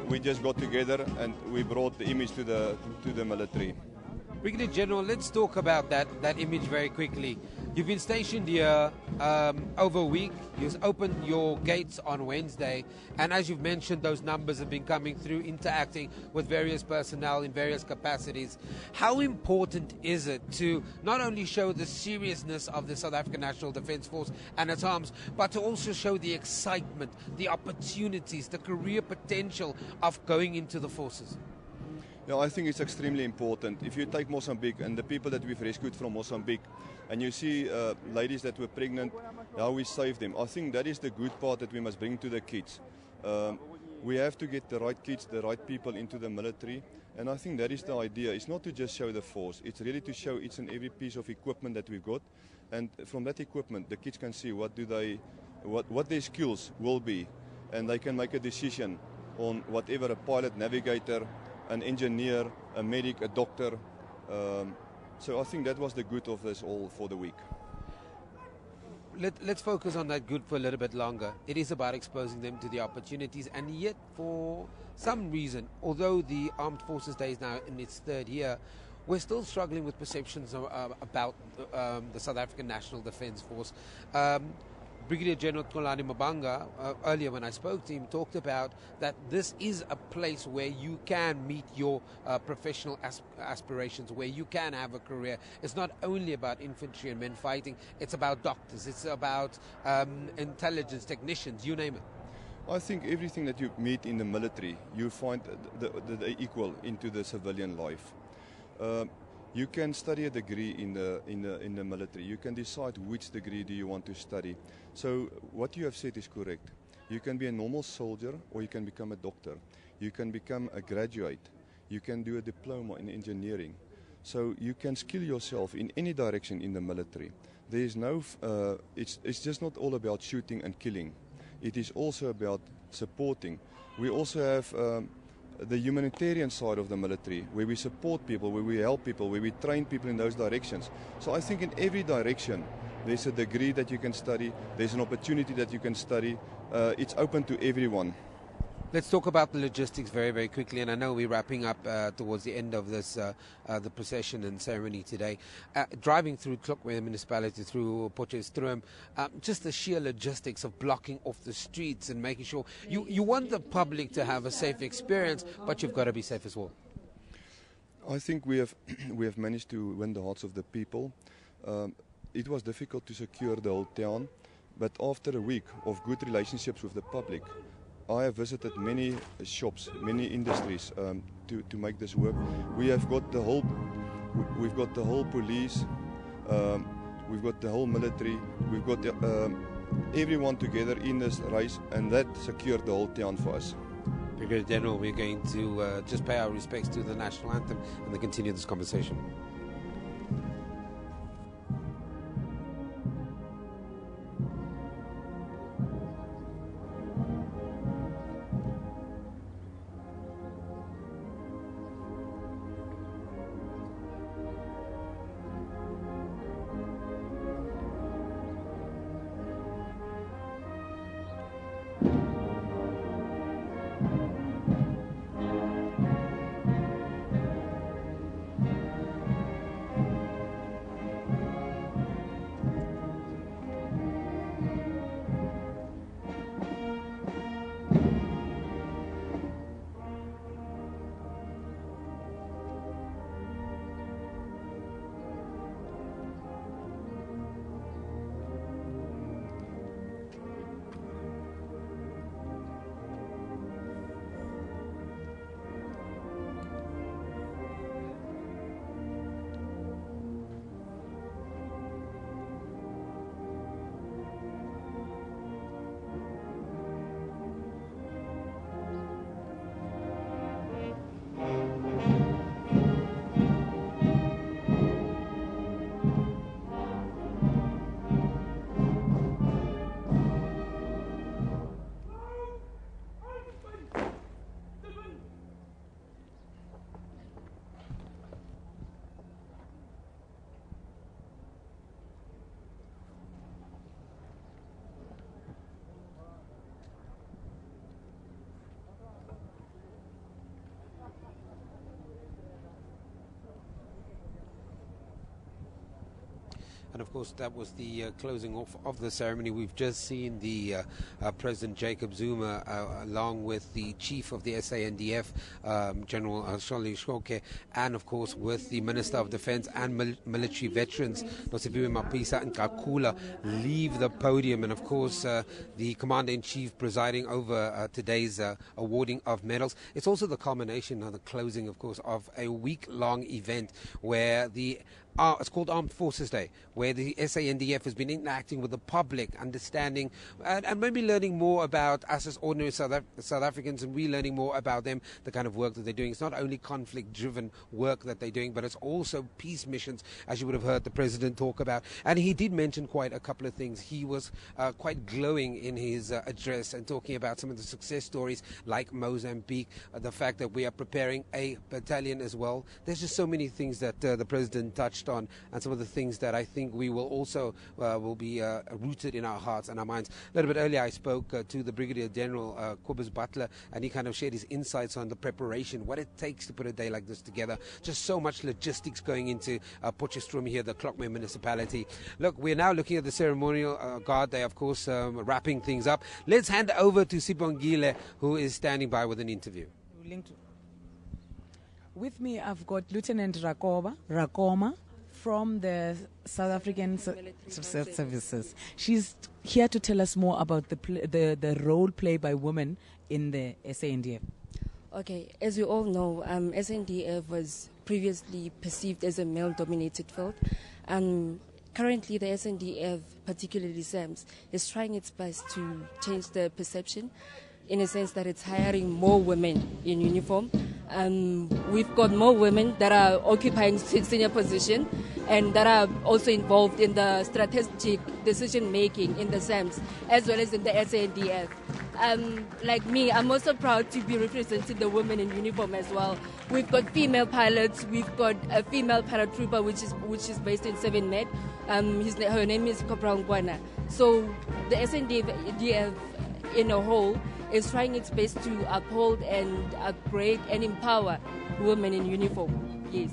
we just got together and we brought the image to the military. Brigadier General, let's talk about that image very quickly. You've been stationed here over a week. You've opened your gates on Wednesday. And as you've mentioned, those numbers have been coming through, interacting with various personnel in various capacities. How important is it to not only show the seriousness of the South African National Defence Force and its arms, but to also show the excitement, the opportunities, the career potential of going into the forces? Yeah, I think it's extremely important. If you take Mozambique and the people that we've rescued from Mozambique, and you see ladies that were pregnant, how we saved them. I think that is the good part that we must bring to the kids. We have to get the right kids, the right people into the military, and I think that is the idea. It's not to just show the force, it's really to show each and every piece of equipment that we've got, and from that equipment the kids can see what their skills will be, and they can make a decision on whatever a pilot, navigator, an engineer, a medic, a doctor. So I think that was the good of this all for the week. Let's focus on that good for a little bit longer. It is about exposing them to the opportunities, and yet for some reason, although the Armed Forces Day is now in its third year, we're still struggling with perceptions about the South African National Defence Force. Brigadier General Kolani Mabanga, earlier when I spoke to him, talked about that this is a place where you can meet your professional aspirations, where you can have a career. It's not only about infantry and men fighting, it's about doctors, it's about intelligence technicians, you name it. I think everything that you meet in the military, you find the equal into the civilian life. You can study a degree in the military. You can decide which degree do you want to study. So what you have said is correct. You can be a normal soldier or you can become a doctor. You can become a graduate. You can do a diploma in engineering. So you can skill yourself in any direction in the military. There is no, it's just not all about shooting and killing. It is also about supporting. We also have the humanitarian side of the military, where we support people, where we help people, where we train people in those directions. So I think in every direction, there's a degree that you can study, there's an opportunity that you can study. It's open to everyone. Let's talk about the logistics very, very quickly, and I know we're wrapping up towards the end of this, the procession and ceremony today. Driving through Clockworth municipality, through Potchefstroom, just the sheer logistics of blocking off the streets and making sure you want the public to have a safe experience, but you've got to be safe as well. I think we have managed to win the hearts of the people. It was difficult to secure the whole town, but after a week of good relationships with the public, I have visited many shops, many industries to make this work. We've got the whole police, we've got the whole military, we've got everyone together in this race, and that secured the whole town for us. Brigadier General, we're going to just pay our respects to the national anthem and then continue this conversation. And of course, that was the closing off of the ceremony. We've just seen the President Jacob Zuma, along with the chief of the SANDF, General Shali Shoke, and of course with the Minister of Defense and Military Veterans, Nosiviwe Mapisa and Kakula, leave the podium. And of course, the Commander-in-Chief presiding over today's awarding of medals. It's also the culmination of the closing, of course, of a week-long event where it's called Armed Forces Day, where the SANDF has been interacting with the public, understanding and maybe learning more about us as ordinary South Africans, and we learning more about them, the kind of work that they're doing. It's not only conflict-driven work that they're doing, but it's also peace missions, as you would have heard the President talk about. And he did mention quite a couple of things. He was quite glowing in his address and talking about some of the success stories like Mozambique, the fact that we are preparing a battalion as well. There's just so many things that the President touched on, and some of the things that I think we will also will be rooted in our hearts and our minds. A little bit earlier I spoke to the Brigadier General Kobus Butler, and he kind of shared his insights on the preparation, what it takes to put a day like this together. Just so much logistics going into Potchefstroom here, the Clockmere municipality. Look, we're now looking at the ceremonial guard. They, of course, wrapping things up. Let's hand over to Sibongile, who is standing by with an interview. With me, I've got Lieutenant Rakoma from the South African Services. She's here to tell us more about the role played by women in the SANDF. Okay, as you all know, SANDF was previously perceived as a male-dominated field. Currently, the SANDF, particularly SAMS, is trying its best to change the perception, in a sense that it's hiring more women in uniform. We've got more women that are occupying senior positions and that are also involved in the strategic decision-making in the SAMS, as well as in the SANDF. Like me, I'm also proud to be representing the women in uniform as well. We've got female pilots. We've got a female paratrooper, which is based in 7 Med. Her name is Corporal Ngwana. So the SANDF in a whole is trying its best to uphold and upgrade and empower women in uniform. Yes.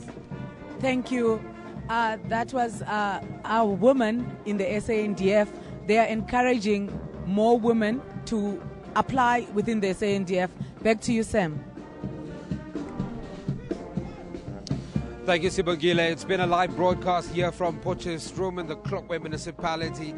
Thank you. That was our women in the SANDF. They are encouraging more women to apply within the SANDF. Back to you, Sam. Thank you, Sibongile. It's been a live broadcast here from Potchefstroom in the Clockway municipality.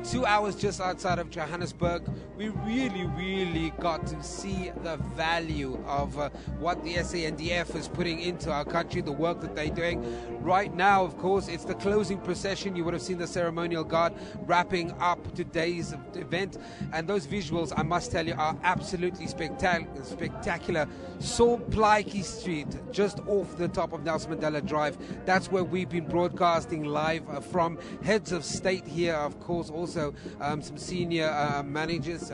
2 hours just outside of Johannesburg. We really got to see the value of what the SANDF is putting into our country, the work that they're doing. Right now, of course, it's the closing procession. You would have seen the ceremonial guard wrapping up today's event. And those visuals, I must tell you, are absolutely spectacular. Saw Plaatjie Street, just off the top of Nelson Mandela Drive. That's where we've been broadcasting live from. Heads of state here, of course, also some senior managers,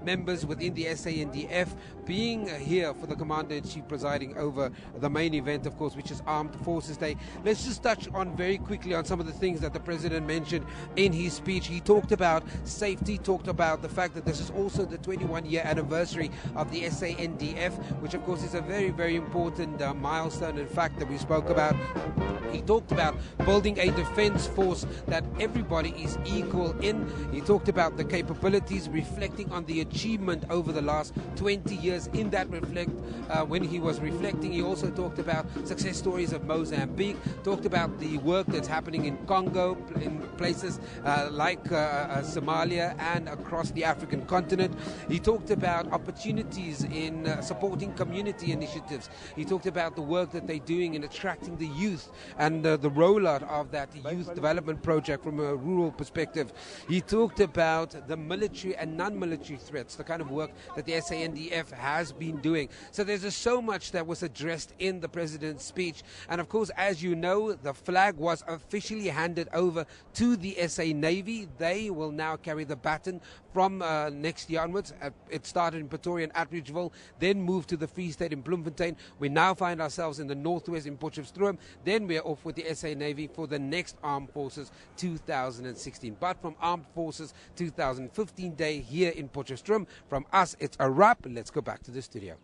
members within the SANDF being here for the Commander-in-Chief presiding over the main event, of course, which is Armed Forces Day. Let's just touch on very quickly on some of the things that the President mentioned in his speech. He talked about safety, talked about the fact that this is also the 21-year anniversary of the SANDF, which of course is a very important milestone, in fact, that we spoke about. He talked about building a defense force that everybody is equal in. He talked about the capabilities, reflecting on the achievement over the last 20 years. In that when he was reflecting, he also talked about success stories of Mozambique, talked about the work that's happening in Congo, in places like Somalia and across the African continent. He talked about opportunities in supporting community initiatives. He talked about the work that they're doing in attracting the youth and the rollout of that youth development project from a rural perspective. He talked about the military and non-military threats, the kind of work that the SANDF has been doing. So there's just so much that was addressed in the President's speech. And of course, as you know, the flag was officially handed over to the SA Navy. They will now carry the baton from next year onwards. It started in Pretoria and Atteridgeville, then moved to the Free State in Bloemfontein. We now find ourselves in the northwest in Potchefstroom. Then we're off with the SA Navy for the next Armed Forces 2016. But from Armed Forces 2015 Day here in Potchefstroom, from us, it's a wrap. Let's go back to the studio.